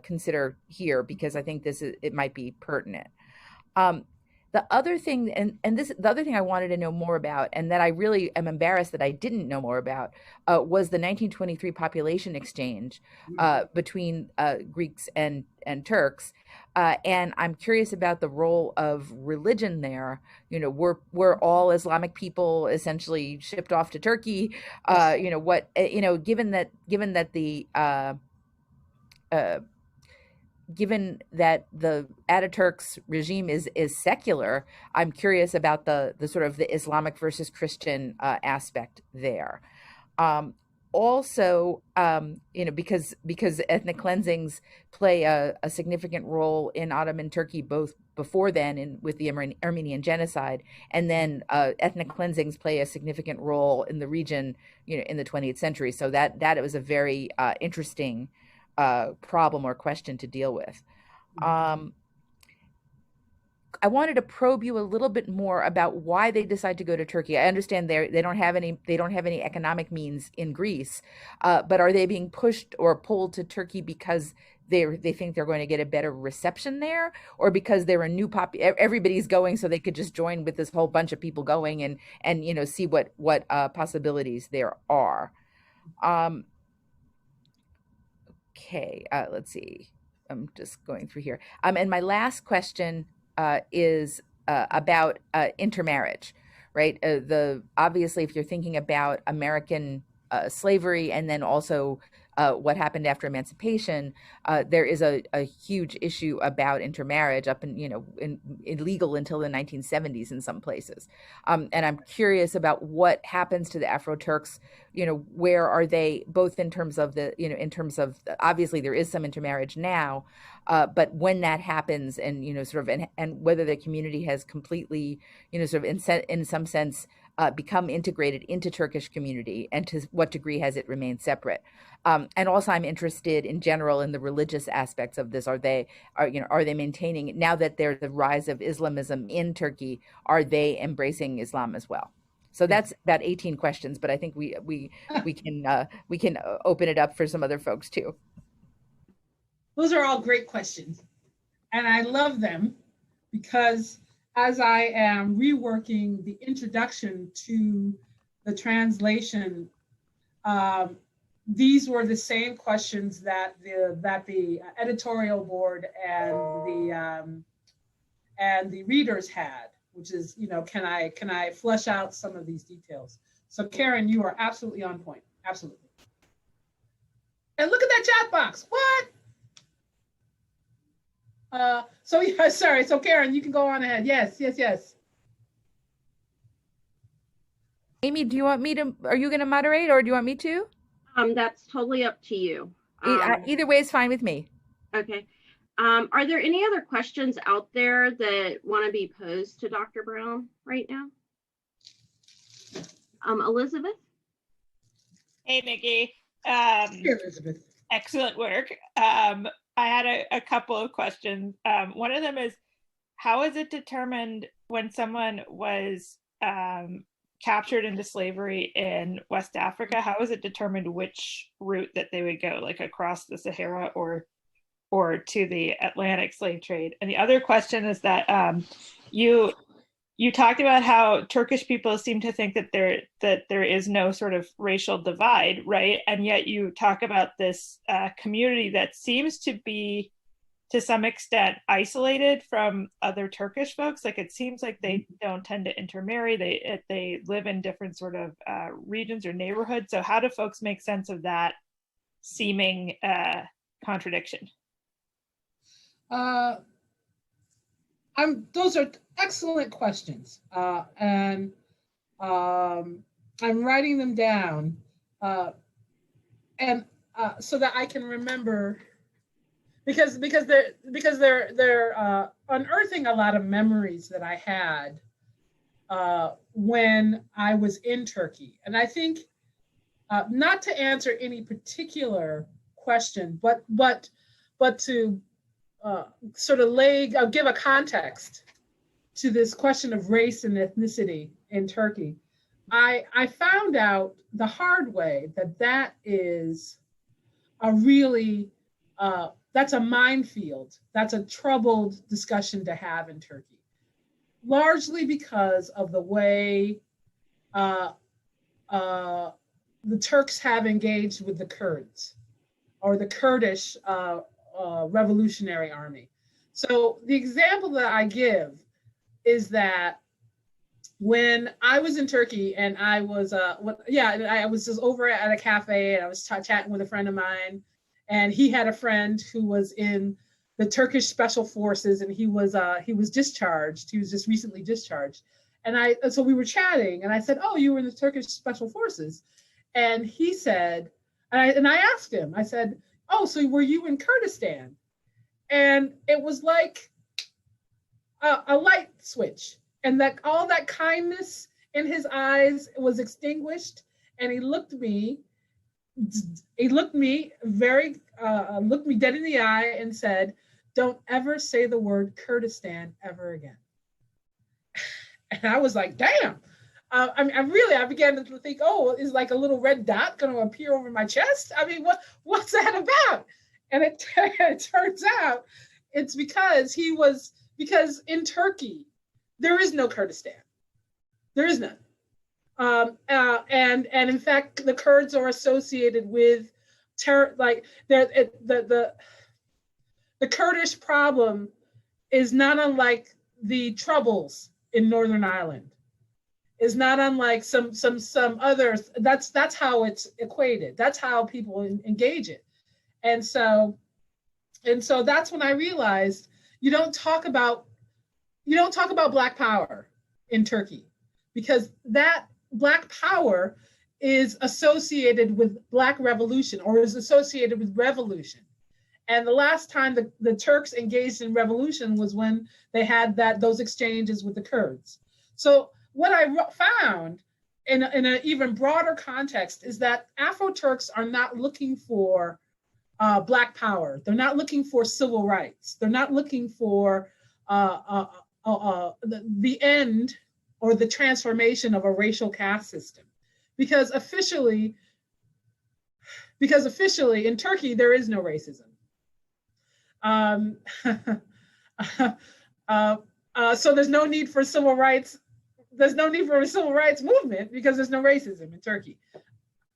consider here, because I think it might be pertinent. The other thing, the other thing I wanted to know more about, and that I really am embarrassed that I didn't know more about, was the 1923 population exchange between Greeks and Turks, and I'm curious about the role of religion there. Were all Islamic people essentially shipped off to Turkey? Given that the Ataturk's regime is secular, I'm curious about the sort of the Islamic versus Christian aspect there. Also, because ethnic cleansings play a significant role in Ottoman Turkey, both before then and with the Armenian genocide, and then ethnic cleansings play a significant role in the region, in the 20th century. So that it was a very interesting problem or question to deal with. I wanted to probe you a little bit more about why they decide to go to Turkey. I understand they don't have any economic means in Greece, but are they being pushed or pulled to Turkey because they think they're going to get a better reception there, or because they're a new everybody's going, so they could just join with this whole bunch of people going and see what possibilities there are. Okay, let's see. I'm just going through here. And my last question is about intermarriage, right? Obviously, if you're thinking about American slavery and then also what happened after emancipation, there is a huge issue about intermarriage up in illegal until the 1970s in some places. And I'm curious about what happens to the Afro-Turks. Where are they, both in terms of obviously there is some intermarriage now, but when that happens and, and whether the community has completely, sort of in some sense, become integrated into Turkish community, and to what degree has it remained separate? And also, I'm interested in general in the religious aspects of this. Are they maintaining, now that there's the rise of Islamism in Turkey, are they embracing Islam as well? So that's about 18 questions, but I think we can open it up for some other folks too. Those are all great questions, and I love them because as I am reworking the introduction to the translation, these were the same questions that the editorial board and the readers had, which is, can I flesh out some of these details? So Karen, you are absolutely on point. Absolutely. And look at that chat box. What? Sorry. So Karen, you can go on ahead. Yes. Amy, do you want me to, are you going to moderate, or do you want me to? That's totally up to you. Either way is fine with me. Okay. Are there any other questions out there that want to be posed to Dr. Brown right now? Elizabeth? Hey, Nikki. Hey, Elizabeth. Excellent work. I had a couple of questions. One of them is, how is it determined when someone was captured into slavery in West Africa? How is it determined which route that they would go, like across the Sahara or or to the Atlantic slave trade? And the other question is that you talked about how Turkish people seem to think that there is no sort of racial divide, right? And yet you talk about this community that seems to be, to some extent, isolated from other Turkish folks. Like, it seems like they don't tend to intermarry. They live in different sort of regions or neighborhoods. So how do folks make sense of that seeming contradiction? Those are excellent questions, and I'm writing them down, and so that I can remember, because they're unearthing a lot of memories that I had when I was in Turkey. And I think not to answer any particular question, but to sort of give a context to this question of race and ethnicity in Turkey. I found out the hard way that is a really, that's a minefield. That's a troubled discussion to have in Turkey, largely because of the way the Turks have engaged with the Kurds, or the Kurdish Revolutionary Army. So the example that I give is that when I was in Turkey and I was just over at a cafe and I was chatting with a friend of mine, and he had a friend who was in the Turkish Special Forces, and he was discharged. He was just recently discharged, and so we were chatting, and I said, "Oh, you were in the Turkish Special Forces," and he said, and I asked him, I said, "Oh, so were you in Kurdistan?" And it was like a light switch, and that all that kindness in his eyes was extinguished, and he looked me dead in the eye and said, "Don't ever say the word Kurdistan ever again." And I was like, damn. I began to think, oh, is like a little red dot going to appear over my chest? I mean, what's that about? And it turns out it's because in Turkey, there is no Kurdistan. There is none. And in fact, the Kurds are associated with terror. Like the Kurdish problem is not unlike the Troubles in Northern Ireland. Is not unlike some others. That's how it's equated. That's how people engage it. And so that's when I realized you don't talk about Black Power in Turkey, because that Black Power is associated with Black Revolution, or is associated with revolution. And the last time the Turks engaged in revolution was when they had those exchanges with the Kurds. So what I found in an even broader context is that Afro-Turks are not looking for Black Power. They're not looking for civil rights. They're not looking for the end or the transformation of a racial caste system. Because officially in Turkey, there is no racism. So there's no need for civil rights. There's no need for a civil rights movement because there's no racism in Turkey.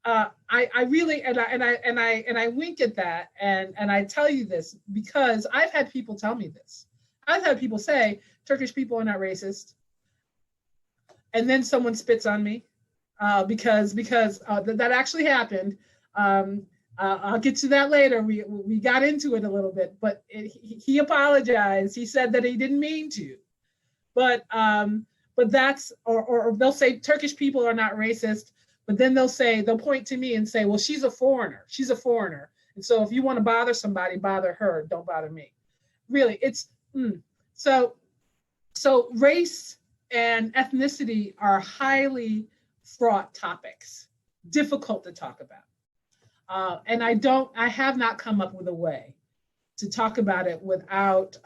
I really wink at that, and I tell you this because I've had people tell me this. I've had people say Turkish people are not racist, and then someone spits on me because that actually happened. I'll get to that later. We got into it a little bit, but he apologized. He said that he didn't mean to, but that's, or they'll say Turkish people are not racist, but then they'll point to me and say, well, she's a foreigner. She's a foreigner. And so if you want to bother somebody, bother her. Don't bother me. Really, it's so race and ethnicity are highly fraught topics, difficult to talk about. And I have not come up with a way to talk about it without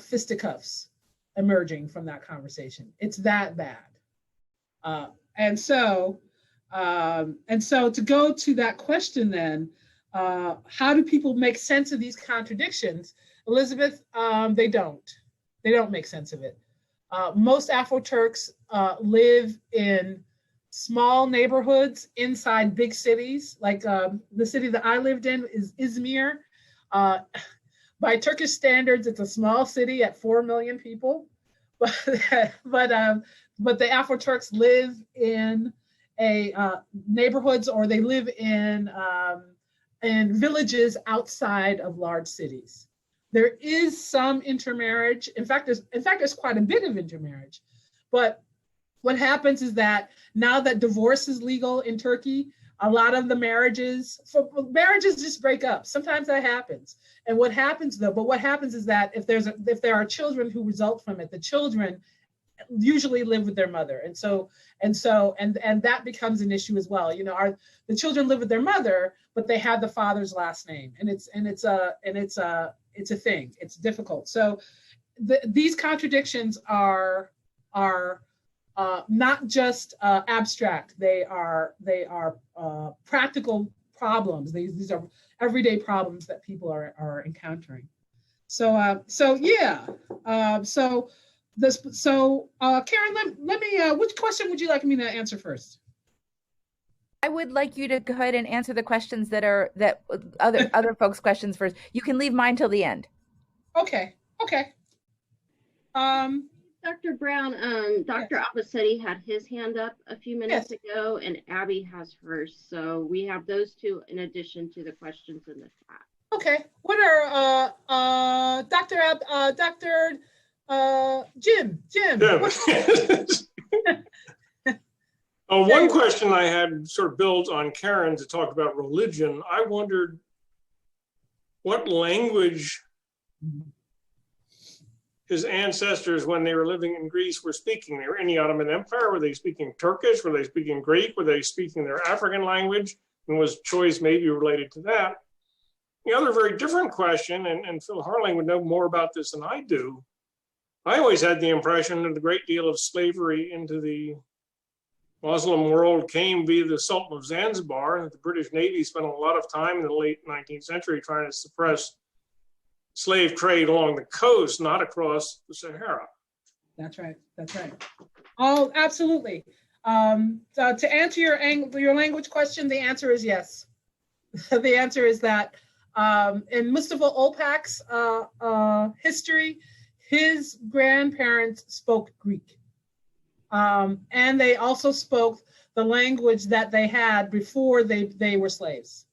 fisticuffs emerging from that conversation. It's that bad. And so to go to that question then, how do people make sense of these contradictions? Elizabeth, they don't. They don't make sense of it. Most Afro-Turks live in small neighborhoods inside big cities. Like the city that I lived in is Izmir. By Turkish standards, it's a small city at 4 million people. But the Afro-Turks live in neighborhoods, or they live in villages outside of large cities. There is some intermarriage. In fact, there's quite a bit of intermarriage. But what happens is that now that divorce is legal in Turkey, a lot of the marriages just break up. Sometimes that happens. And what happens is that if there are children who result from it, the children usually live with their mother, and that becomes an issue as well. You know, the children live with their mother, but they have the father's last name, and it's a thing. It's difficult. So these contradictions are not just abstract. They are practical problems. These are everyday problems that people are encountering. Karen, let me. Which question would you like me to answer first? I would like you to go ahead and answer the questions that other folks' questions first. You can leave mine till the end. Okay. Dr. Brown, Dr. Abasetti had his hand up a few minutes ago, and Abby has hers. So we have those two in addition to the questions in the chat. Okay. What are Dr. Jim? One question I had sort of built on Karen to talk about religion. I wondered what language his ancestors, when they were living in Greece, were speaking. They were in the Ottoman Empire. Were they speaking Turkish? Were they speaking Greek? Were they speaking their African language? And was choice maybe related to that? The other very different question, and Phil Harling would know more about this than I do. I always had the impression that a great deal of slavery into the Muslim world came via the Sultan of Zanzibar, and that the British Navy spent a lot of time in the late 19th century trying to suppress slave trade along the coast, not across the Sahara. That's right. Oh, absolutely. To answer your language question, the answer is yes. The answer is that in Mustafa Olpak's history, his grandparents spoke Greek. And they also spoke the language that they had before they were slaves.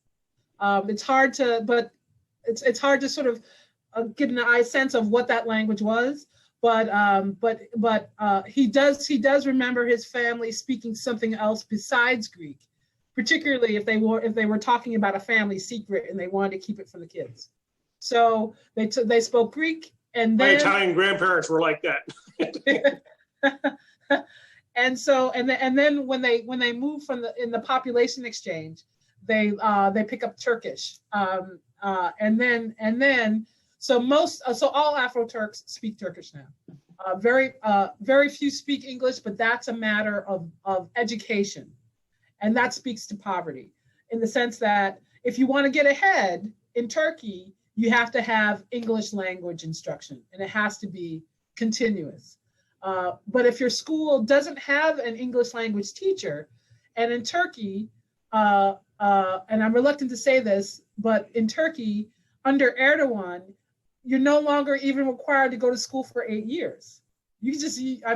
It's hard to sort of get an sense of what that language was, but he does remember his family speaking something else besides Greek, particularly if they were talking about a family secret and they wanted to keep it from the kids. So they spoke Greek, and then my Italian grandparents were like that. And then when they move in the population exchange, they pick up Turkish, and then all Afro-Turks speak Turkish now. Very few speak English, but that's a matter of education, and that speaks to poverty, in the sense that if you want to get ahead in Turkey, you have to have English language instruction, and it has to be continuous. But if your school doesn't have an English language teacher, and in Turkey, and I'm reluctant to say this, but in Turkey, under Erdogan, you're no longer even required to go to school for 8 years. You just, the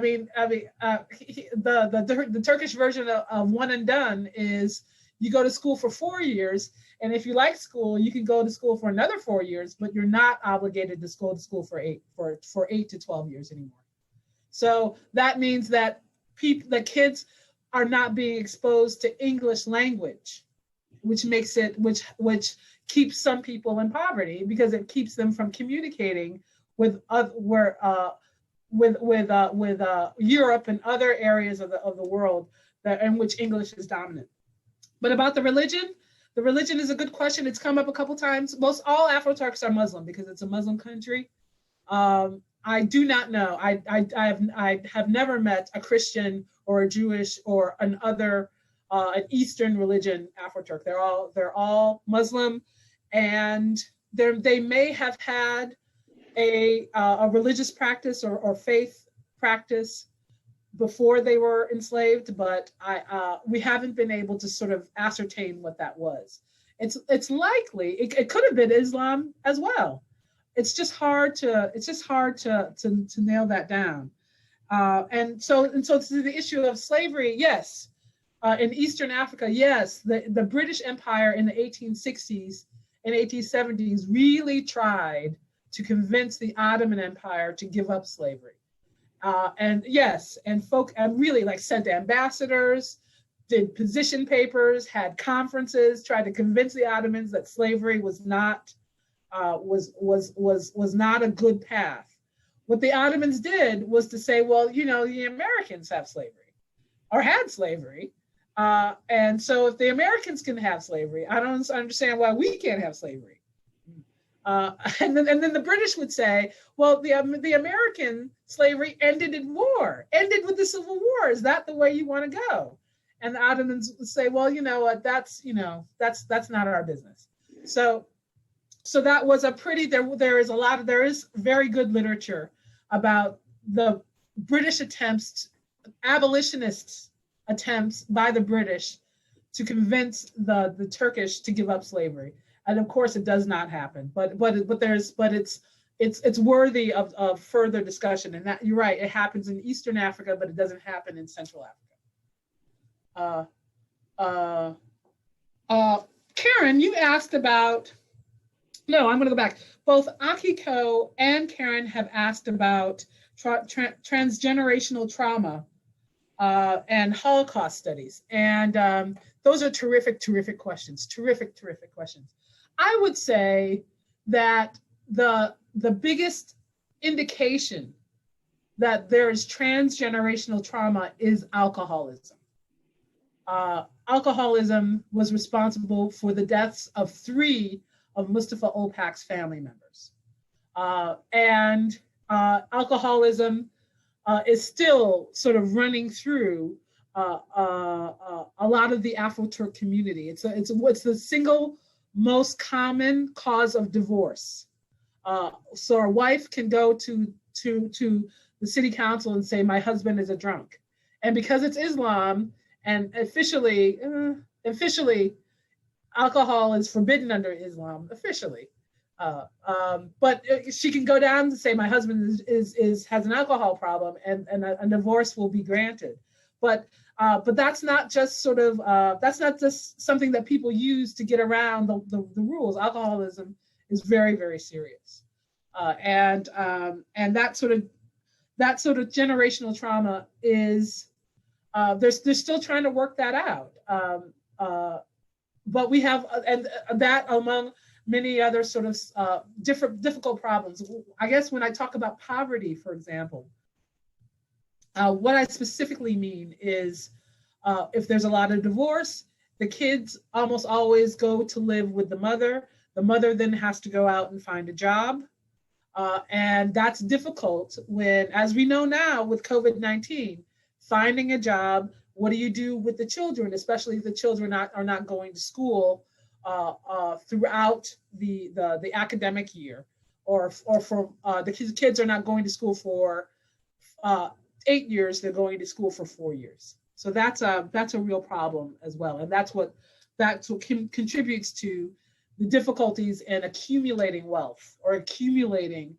Turkish version of one and done is you go to school for 4 years, and if you like school, you can go to school for another 4 years, but you're not obligated to go to school for 8 to 12 years anymore. So that means that the kids are not being exposed to English language, which keeps some people in poverty, because it keeps them from communicating with Europe and other areas of the world in which English is dominant. But about the religion is a good question. It's come up a couple times. All Afro-Turks are Muslim because it's a Muslim country. I do not know. I have never met a Christian or a Jewish or another an Eastern religion, Afro-Turk. They're all Muslim, and they may have had a religious practice or faith practice before they were enslaved, but we haven't been able to sort of ascertain what that was. It's likely it could have been Islam as well. It's just hard to nail that down. And so to the issue of slavery, yes, in Eastern Africa, yes, the British Empire in the 1860s and 1870s really tried to convince the Ottoman Empire to give up slavery. And yes, and really like sent ambassadors, did position papers, had conferences, tried to convince the Ottomans that slavery was not not a good path. What the Ottomans did was to say, well, you know, the Americans have slavery or had slavery. And so if the Americans can have slavery, I don't understand why we can't have slavery. And then the British would say, well, the American slavery ended in war, ended with the Civil War. Is that the way you want to go? And the Ottomans would say, well, you know what, that's not our business. So that was there is very good literature about the British attempts, abolitionist attempts by the British to convince the Turkish to give up slavery. And of course it does not happen, but it's worthy of further discussion. And that, you're right, it happens in Eastern Africa, but it doesn't happen in Central Africa. Karen, you asked about, no, I'm going to go back. Both Akiko and Karen have asked about transgenerational trauma and Holocaust studies. And those are terrific questions, terrific questions. I would say that the biggest indication that there is transgenerational trauma is alcoholism. Alcoholism was responsible for the deaths of 3 of Mustafa Olpak's family members. And alcoholism is still sort of running through a lot of the Afro-Turk community. It's the single most common cause of divorce. So a wife can go to the city council and say, my husband is a drunk. And because it's Islam, and officially alcohol is forbidden under Islam, officially. But she can go down and say, my husband has an alcohol problem, and a divorce will be granted. But that's not just something that people use to get around the rules. Alcoholism is very, very serious. And that sort of generational trauma is, they're still trying to work that out. But we have, and that among many other sort of difficult problems. I guess when I talk about poverty, for example, what I specifically mean is if there's a lot of divorce, the kids almost always go to live with the mother. The mother then has to go out and find a job. And that's difficult when, as we know now with COVID-19, finding a job, what do you do with the children, especially if the children are not going to school throughout the academic year, or for the kids are not going to school for 8 years, they're going to school for 4 years. So that's a real problem as well. And that's what contributes to the difficulties in accumulating wealth, or accumulating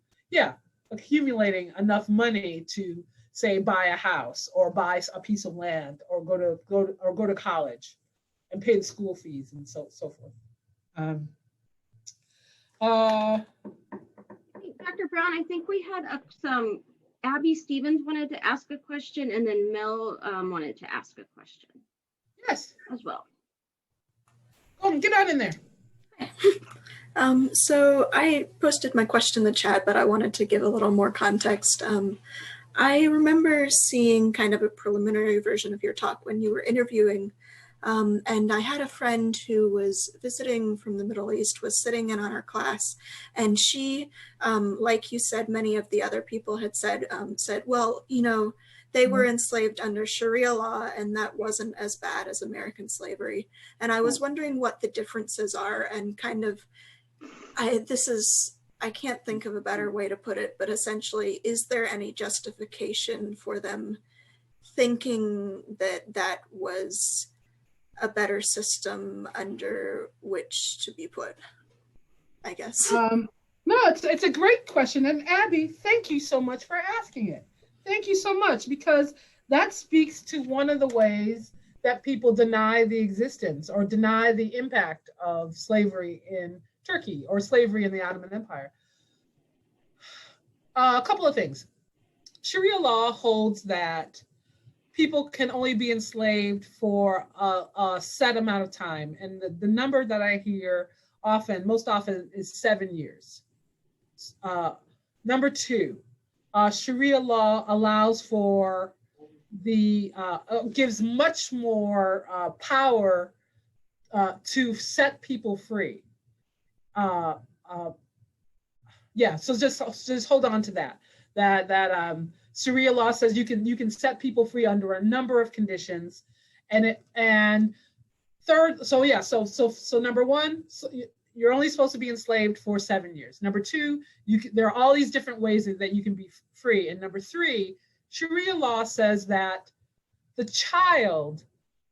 enough money to, say, buy a house or buy a piece of land or go to college and pay the school fees and so forth. Dr. Brown, I think we had some, Abby Stevens wanted to ask a question, and then Mel wanted to ask a question. Yes. As well. Oh, get on in there. So I posted my question in the chat, but I wanted to give a little more context. I remember seeing kind of a preliminary version of your talk when you were interviewing And I had a friend who was visiting from the Middle East, was sitting in on our class, and she, like you said, many of the other people had said, well, you know, they were enslaved under Sharia law, and that wasn't as bad as American slavery. And I was wondering what the differences are, and kind of, I can't think of a better way to put it, but essentially, is there any justification for them thinking that that was a better system under which to be put, I guess? No, it's a great question. And Abby, thank you so much for asking it. Thank you so much, because that speaks to one of the ways that people deny the existence or deny the impact of slavery in Turkey or slavery in the Ottoman Empire. A couple of things. Sharia law holds that people can only be enslaved for a set amount of time. And the number that I hear most often is 7 years. Number two, Sharia law allows for gives much more power to set people free. Yeah, so just hold on to that. Sharia law says you can set people free under a number of conditions, and third, so number one, you're only supposed to be enslaved for 7 years. Number two, there are all these different ways that you can be free, and number three, Sharia law says that the child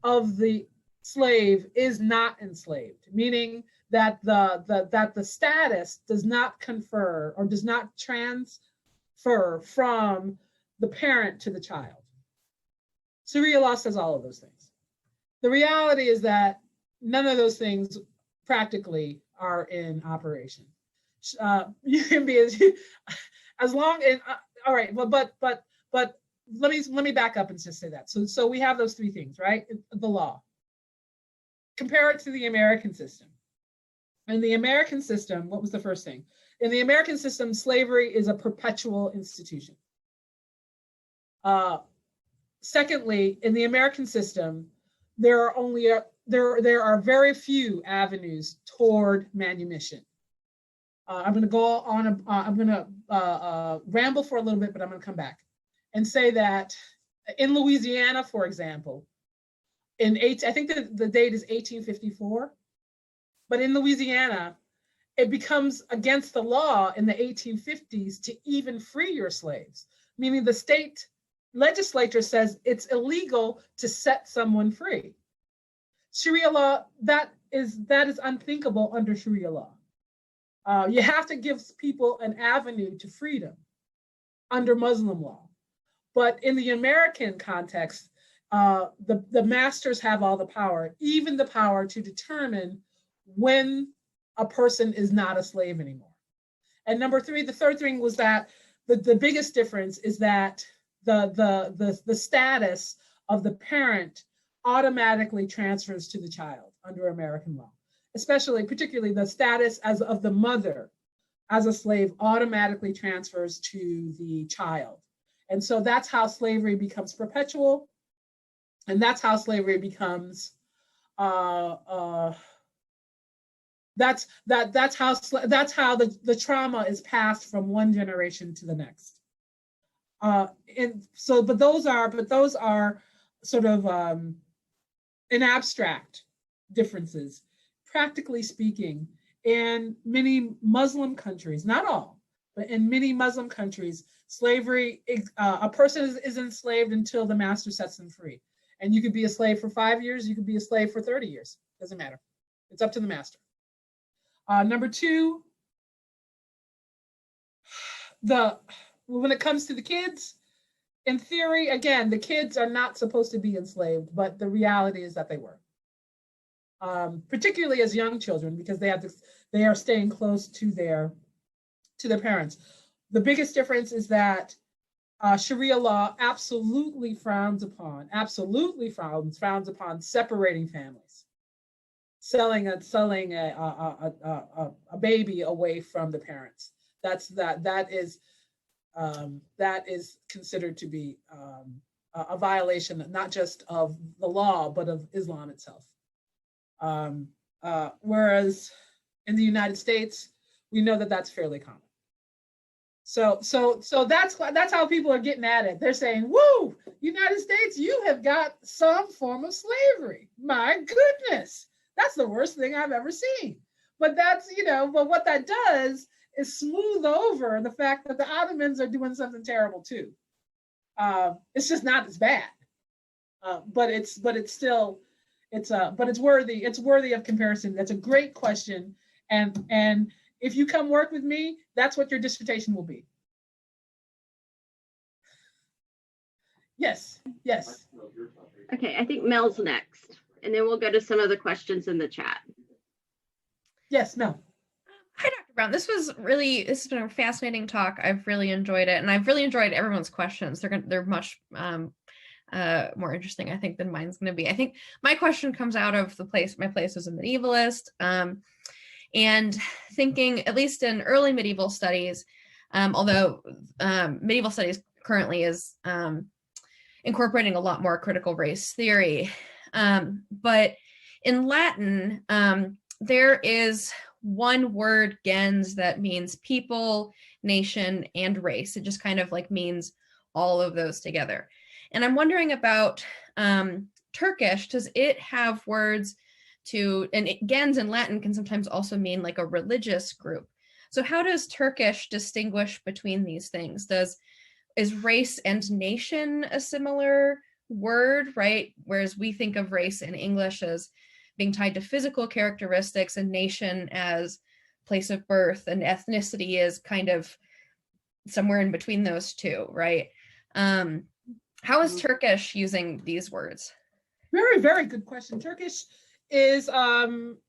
of the slave is not enslaved, meaning that the status does not confer or does not transfer from the parent to the child. Sharia law says all of those things. The reality is that none of those things practically are in operation. You can be as long as all right, but let me back up and just say that. So we have those three things, right? The law. Compare it to the American system. In the American system, what was the first thing? In the American system, slavery is a perpetual institution. Secondly, in the American system, there are very few avenues toward manumission. I'm going to go on. I'm going to ramble for a little bit, but I'm going to come back and say that in Louisiana, for example, I think the date is 1854, but in Louisiana, it becomes against the law in the 1850s to even free your slaves, meaning the state legislature says it's illegal to set someone free. Sharia law, that is unthinkable under Sharia law. You have to give people an avenue to freedom under Muslim law. But in the American context, the masters have all the power, even the power to determine when a person is not a slave anymore. And number three, the third thing was that the biggest difference is that the status of the parent automatically transfers to the child under American law, particularly the status of the mother as a slave automatically transfers to the child. And so that's how slavery becomes perpetual. And that's how slavery becomes, that's how the trauma is passed from one generation to the next. But those are sort of in abstract differences. Practically speaking, in many Muslim countries, not all, but in many Muslim countries, slavery, a person is enslaved until the master sets them free. And you could be a slave for 5 years, you could be a slave for 30 years, doesn't matter. It's up to the master. Number two, when it comes to the kids, in theory, again, the kids are not supposed to be enslaved, but the reality is that they were. Particularly as young children, because they are staying close to their parents. The biggest difference is that Sharia law absolutely frowns upon separating families, selling a baby away from the parents. That is considered to be a violation, not just of the law, but of Islam itself. Whereas in the United States, we know that that's fairly common. So that's how people are getting at it. They're saying, "Woo, United States, you have got some form of slavery. My goodness, that's the worst thing I've ever seen." But that's, but what that does is smooth over the fact that the Ottomans are doing something terrible too. It's just not as bad, but it's worthy of comparison. That's a great question, and if you come work with me, that's what your dissertation will be. Yes. Okay, I think Mel's next, and then we'll go to some of the questions in the chat. Yes, Mel. Hi, Dr. Brown. This has been a fascinating talk. I've really enjoyed it, and I've really enjoyed everyone's questions. They're much more interesting, I think, than mine's going to be. I think my question comes out of my place as a medievalist, and thinking, at least in early medieval studies, although medieval studies currently is incorporating a lot more critical race theory, but in Latin, there is one word, gens, that means people, nation, and race. It just kind of like means all of those together. And I'm wondering about Turkish. Does it have words and gens in Latin can sometimes also mean like a religious group. So how does Turkish distinguish between these things? Is race and nation a similar word, right? Whereas we think of race in English as being tied to physical characteristics and nation as place of birth, and ethnicity is kind of somewhere in between those two, right? How is Turkish using these words? Very, very good question.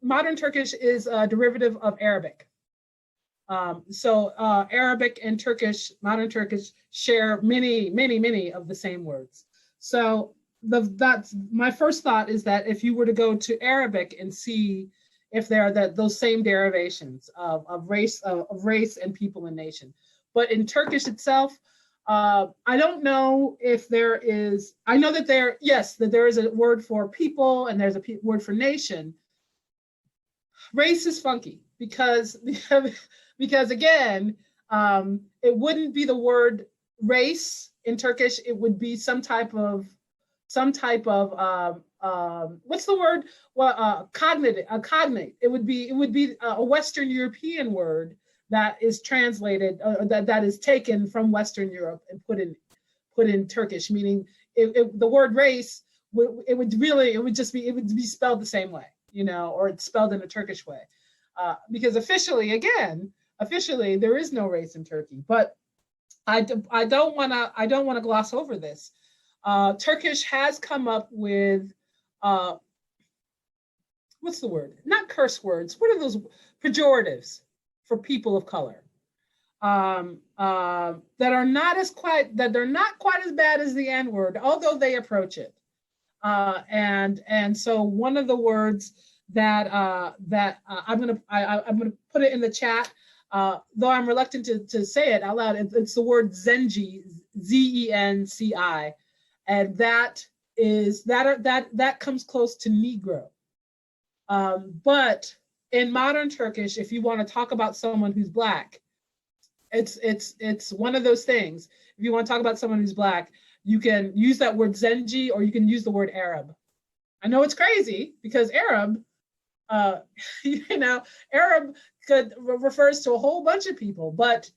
Modern Turkish is a derivative of Arabic. So Arabic and Turkish, modern Turkish, share many, many, many of the same words. So that's my first thought, is that if you were to go to Arabic and see if there are those same derivations of race and people and nation. But in Turkish itself, I don't know if there is. I know that there is a word for people and there's a word for nation. Race is funky because again, it wouldn't be the word race in Turkish. It would be some type of what's the word? Well, cognate. It would be a Western European word that is translated, that is taken from Western Europe and put in Turkish, meaning the word race it would be spelled the same way, or it's spelled in a Turkish way, because officially there is no race in Turkey. But I don't want to gloss over this. Turkish has come up with what's the word? Not curse words. What are those pejoratives for people of color? That are not quite as bad as the N-word, although they approach it. And so one of the words that I'm gonna put it in the chat, though I'm reluctant to say it out loud. It's the word Zenci, Z-E-N-C-I, and that comes close to Negro. But in modern Turkish, if you want to talk about someone who's Black, it's one of those things. If you want to talk about someone who's Black, you can use that word Zenci, or you can use the word Arab. I know it's crazy because Arab, Arab refers to a whole bunch of people, but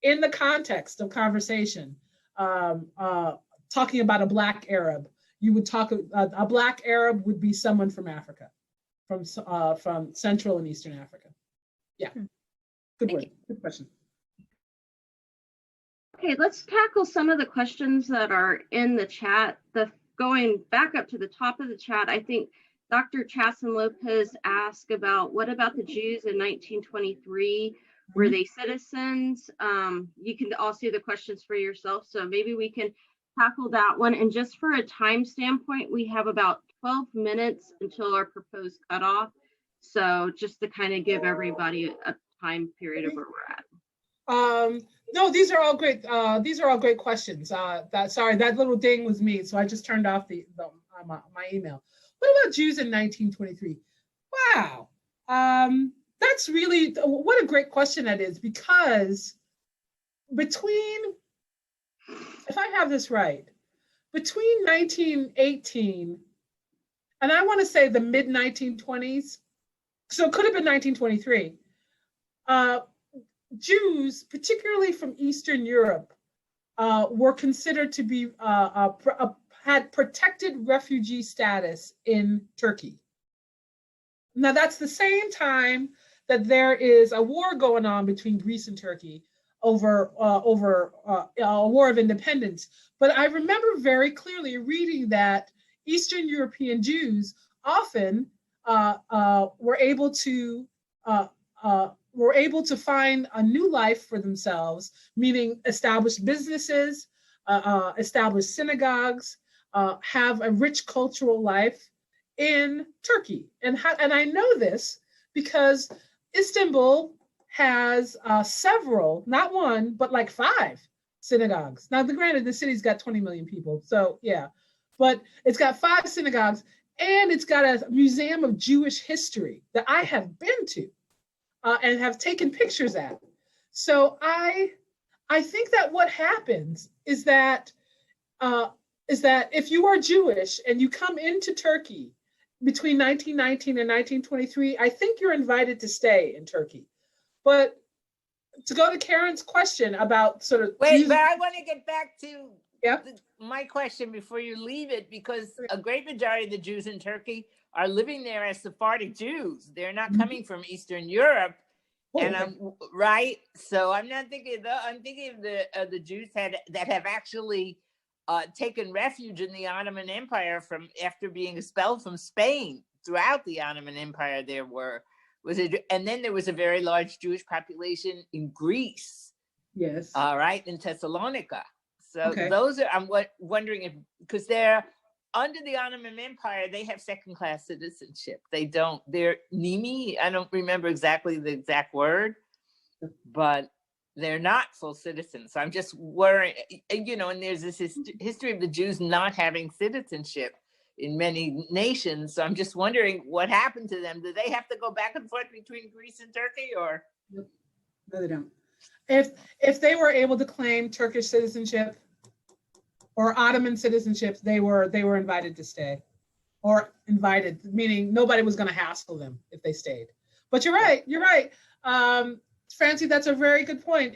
in the context of conversation, talking about a Black Arab, you would talk, a Black Arab would be someone from Africa, from Central and Eastern Africa. Yeah, good word, good question. Okay, let's tackle some of the questions that are in the chat. Going back up to the top of the chat, I think Dr. Chasen Lopez asked about, what about the Jews in 1923? Were they citizens? You can all see the questions for yourself, so maybe we can tackle that one. And just for a time standpoint, we have about 12 minutes until our proposed cutoff. So just to kind of give everybody a time period of where we're at. No, these are all great. These are all great questions. Sorry, that little ding was me, so I just turned off my email. What about Jews in 1923? Wow, that's really what a great question that is, because between, if I have this right, between 1918 and I want to say the mid 1920s, so it could have been 1923. Jews, particularly from Eastern Europe, were considered to be had protected refugee status in Turkey. Now that's the same time that there is a war going on between Greece and Turkey over a war of independence. But I remember very clearly reading that Eastern European Jews often were able to find a new life for themselves, meaning establish businesses, establish synagogues, have a rich cultural life in Turkey. And I know this because Istanbul has several, not one, but like 5 synagogues. Now, granted, the city's got 20 million people, so yeah, but it's got 5 synagogues, and it's got a museum of Jewish history that I have been to and have taken pictures at. So I think that what happens is that if you are Jewish and you come into Turkey between 1919 and 1923, I think you're invited to stay in Turkey. But to go to Karen's question about sort of— Wait, but I want to get back to yeah. My question before you leave it, because a great majority of the Jews in Turkey are living there as Sephardic Jews. They're not coming from Eastern Europe. And I'm right. So I'm not thinking, I'm thinking of the Jews that have actually taken refuge in the Ottoman Empire from after being expelled from Spain. Throughout the Ottoman Empire, and then there was a very large Jewish population in Greece. Yes. All right, in Thessalonica. So Okay. those are, I'm wondering if, because they're under the Ottoman Empire, they have second-class citizenship. They're Nimi. I don't remember exactly the exact word, but they're not full citizens. So I'm just worried, and there's this history of the Jews not having citizenship in many nations. So I'm just wondering what happened to them. Do they have to go back and forth between Greece and Turkey, or? No, they don't. If they were able to claim Turkish citizenship or Ottoman citizenship, they were invited to stay, or invited, meaning nobody was going to hassle them if they stayed. But you're right. Francie, that's a very good point.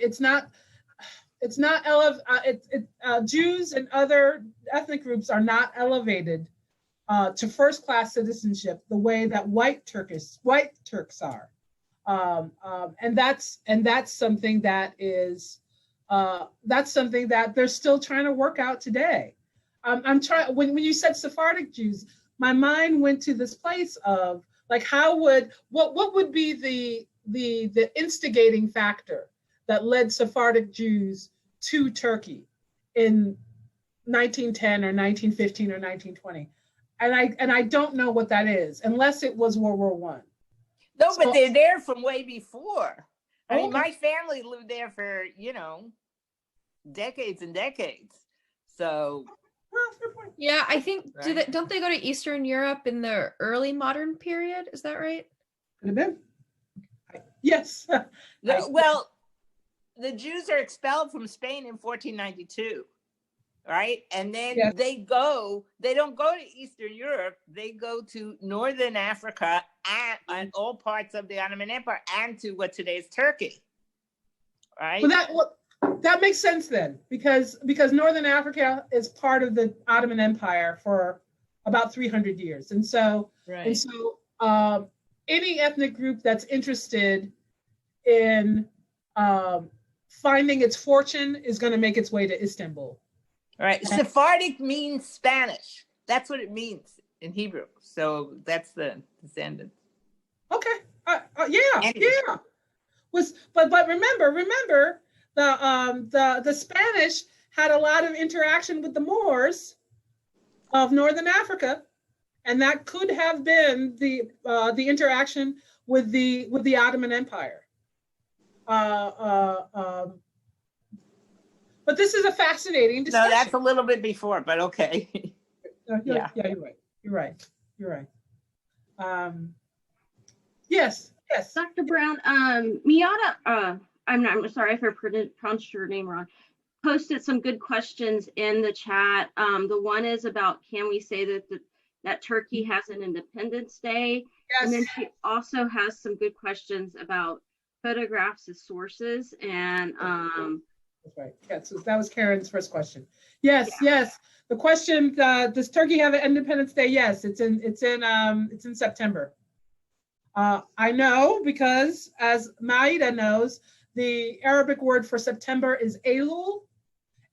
Jews and other ethnic groups are not elevated to first-class citizenship the way that white Turks are. And that's something that is that's something that they're still trying to work out today. I'm trying. When you said Sephardic Jews, my mind went to this place of like, what would be the instigating factor that led Sephardic Jews to Turkey in 1910 or 1915 or 1920, and I don't know what that is, unless it was World War I. No, but they're there from way before. I mean, Okay. my family lived there for, decades and decades. So, Yeah, I think Right. don't they go to Eastern Europe in the early modern period? Is that right? Could have been. Yes. well, the Jews are expelled from Spain in 1492, right? And then Yes. they don't go to Eastern Europe, they go to Northern Africa and all parts of the Ottoman Empire and to what today is Turkey, right? Well, that makes sense then, because Northern Africa is part of the Ottoman Empire for about 300 years, and so any ethnic group that's interested in finding its fortune is going to make its way to Istanbul. Right. Sephardic means Spanish. That's what it means in Hebrew. So that's the descendant. Okay. Yeah. But remember the Spanish had a lot of interaction with the Moors of Northern Africa, and that could have been the interaction with the Ottoman Empire. but this is a fascinating No, discussion. that's a little bit before, but okay. Yeah, you're right. Yes. Dr. Brown, Miata, I'm sorry if I pronounced your name wrong, posted some good questions in the chat. The one is about, can we say that Turkey has an Independence Day? Yes. And then she also has some good questions about photographs as sources. And That's right. Yeah, so that was Karen's first question. Yes. The question, does Turkey have an Independence Day? Yes, it's in September. I know because, as Maida knows, the Arabic word for September is Eylül,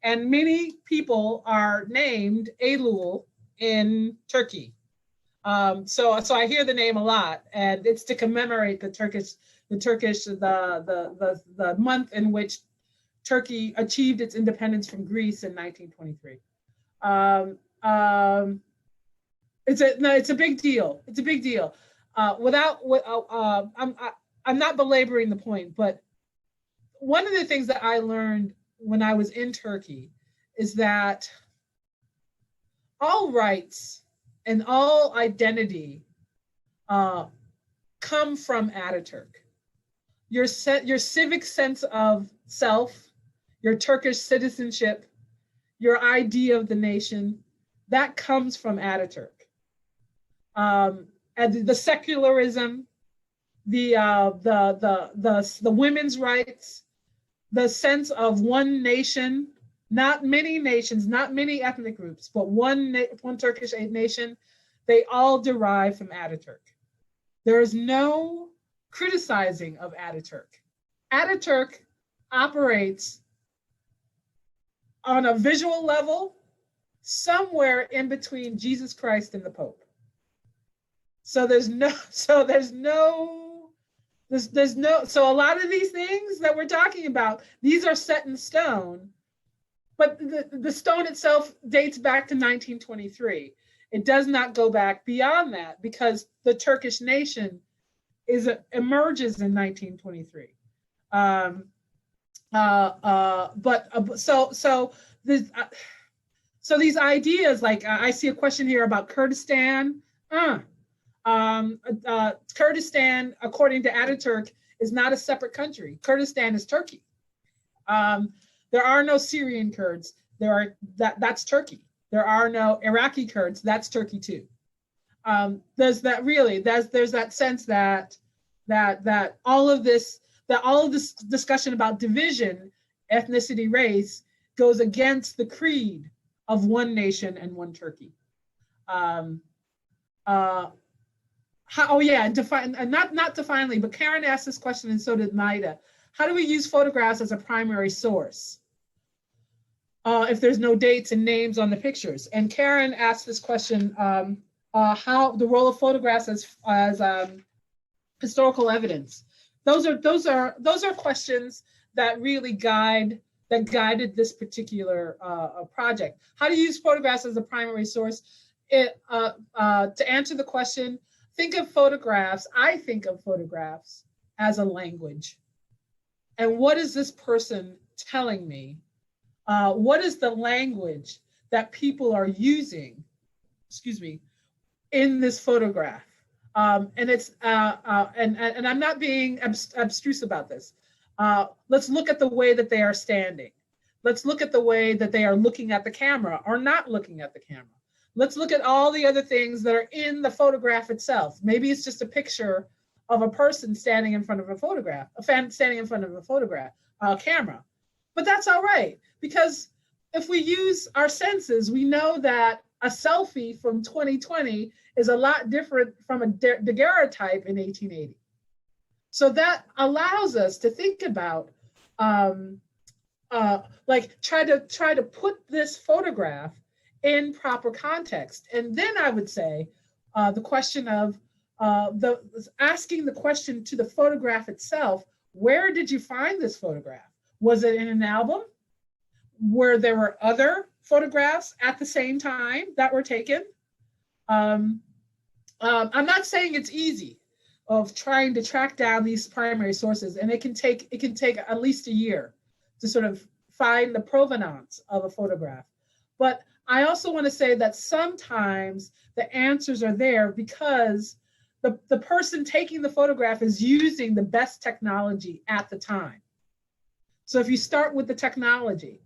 and many people are named Eylül in Turkey. So I hear the name a lot, and it's to commemorate the month in which Turkey achieved its independence from Greece in 1923. It's a big deal. It's a big deal. I'm not belaboring the point, but one of the things that I learned when I was in Turkey is that all rights and all identity come from Ataturk. Your civic sense of self, your Turkish citizenship, your idea of the nation, that comes from Ataturk. And the secularism, the women's rights, the sense of one nation, not many nations, not many ethnic groups, but one Turkish nation, they all derive from Ataturk. There is no criticizing of Ataturk. Ataturk operates on a visual level somewhere in between Jesus Christ and the Pope. So a lot of these things that we're talking about, these are set in stone, but the stone itself dates back to 1923. It does not go back beyond that because the Turkish nation emerges in 1923. So these ideas, like I see a question here about Kurdistan. Kurdistan, according to Ataturk, is not a separate country. Kurdistan is Turkey. There are no Syrian Kurds. That's Turkey. There are no Iraqi Kurds. That's Turkey too. There's that sense that all of this discussion about division, ethnicity, race goes against the creed of one nation and one Turkey. Not definitely, but Karen asked this question and so did Maida. How do we use photographs as a primary source if there's no dates and names on the pictures? And Karen asked this question, how the role of photographs as historical evidence. Those are questions that really guided this particular project. How to use photographs as a primary source? To answer the question, I think of photographs as a language. And what is this person telling me? What is the language that people are using, in this photograph? And it's and I'm not being abstruse about this. Let's look at the way that they are standing. Let's look at the way that they are looking at the camera or not looking at the camera. Let's look at all the other things that are in the photograph itself. Maybe it's just a picture of a person standing in front of a photograph, camera. But that's all right, because if we use our senses, we know that a selfie from 2020 is a lot different from a daguerreotype in 1880. So that allows us to think about, try to put this photograph in proper context. And then I would say the question of asking the question to the photograph itself, where did you find this photograph? Was it in an album where there were other photographs at the same time that were taken? I'm not saying it's easy of trying to track down these primary sources, and it can take at least a year to sort of find the provenance of a photograph. But I also want to say that sometimes the answers are there because the person taking the photograph is using the best technology at the time. So if you start with the technology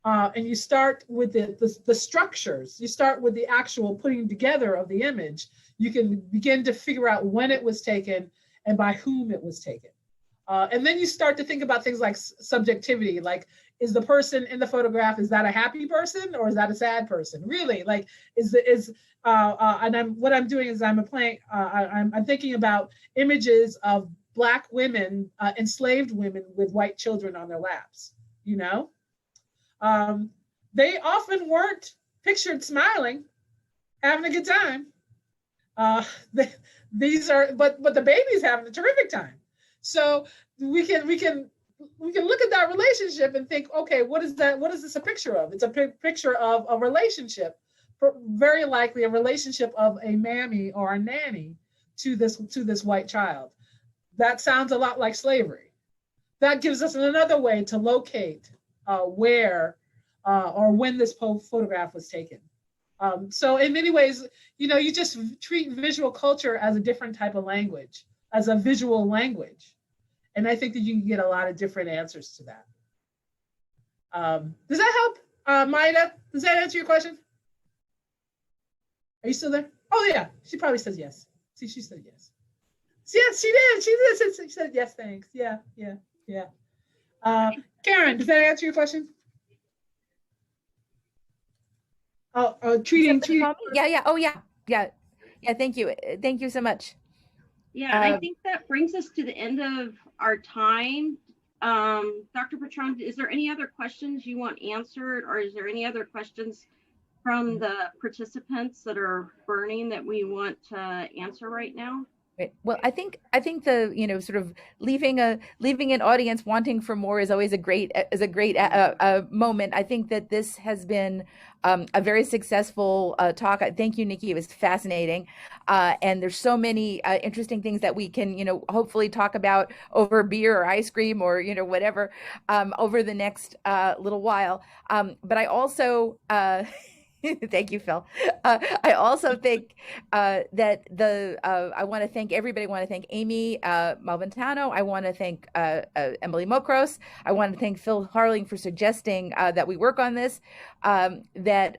and you start with the structures, you start with the actual putting together of the image, you can begin to figure out when it was taken and by whom it was taken. And then you start to think about things like subjectivity, like, is the person in the photograph, is that a happy person or is that a sad person? Really, like, what I'm doing is I'm thinking about images of Black women, enslaved women with white children on their laps, you know? They often weren't pictured smiling, having a good time. But the baby's having a terrific time. So we can look at that relationship and think, okay, what is that? What is this a picture of? It's a picture of a relationship, very likely a relationship of a mammy or a nanny to this white child. That sounds a lot like slavery. That gives us another way to locate where or when this photograph was taken. So in many ways, you just treat visual culture as a different type of language, as a visual language. And I think that you can get a lot of different answers to that. Does that help, Maida? Does that answer your question? Are you still there? Oh yeah, she probably says yes. See, she said yes. Yes, she did. She said yes, thanks. Yeah. Karen, does that answer your question? Treating. Yeah. Oh yeah. Thank you so much. Yeah, and I think that brings us to the end of our time. Dr. Patron, is there any other questions you want answered, or is there any other questions from the participants that are burning that we want to answer right now? Right. Well, I think the sort of leaving an audience wanting for more is always a great moment. I think that this has been a very successful talk. Thank you, Nikki. It was fascinating, and there's so many interesting things that we can hopefully talk about over beer or ice cream or whatever over the next little while. But I also. Thank you, Phil. I also think that I want to thank everybody. I want to thank Amy Malventano. I want to thank Emily Mokros. I want to thank Phil Harling for suggesting that we work on this, that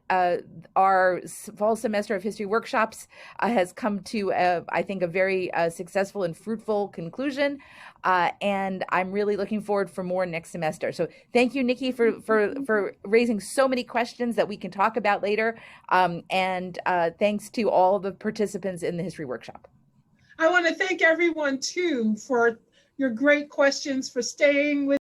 our fall semester of history workshops has come to, I think, a very successful and fruitful conclusion. And I'm really looking forward for more next semester. So thank you, Nikki, for raising so many questions that we can talk about later. And thanks to all the participants in the history workshop. I want to thank everyone too for your great questions, for staying with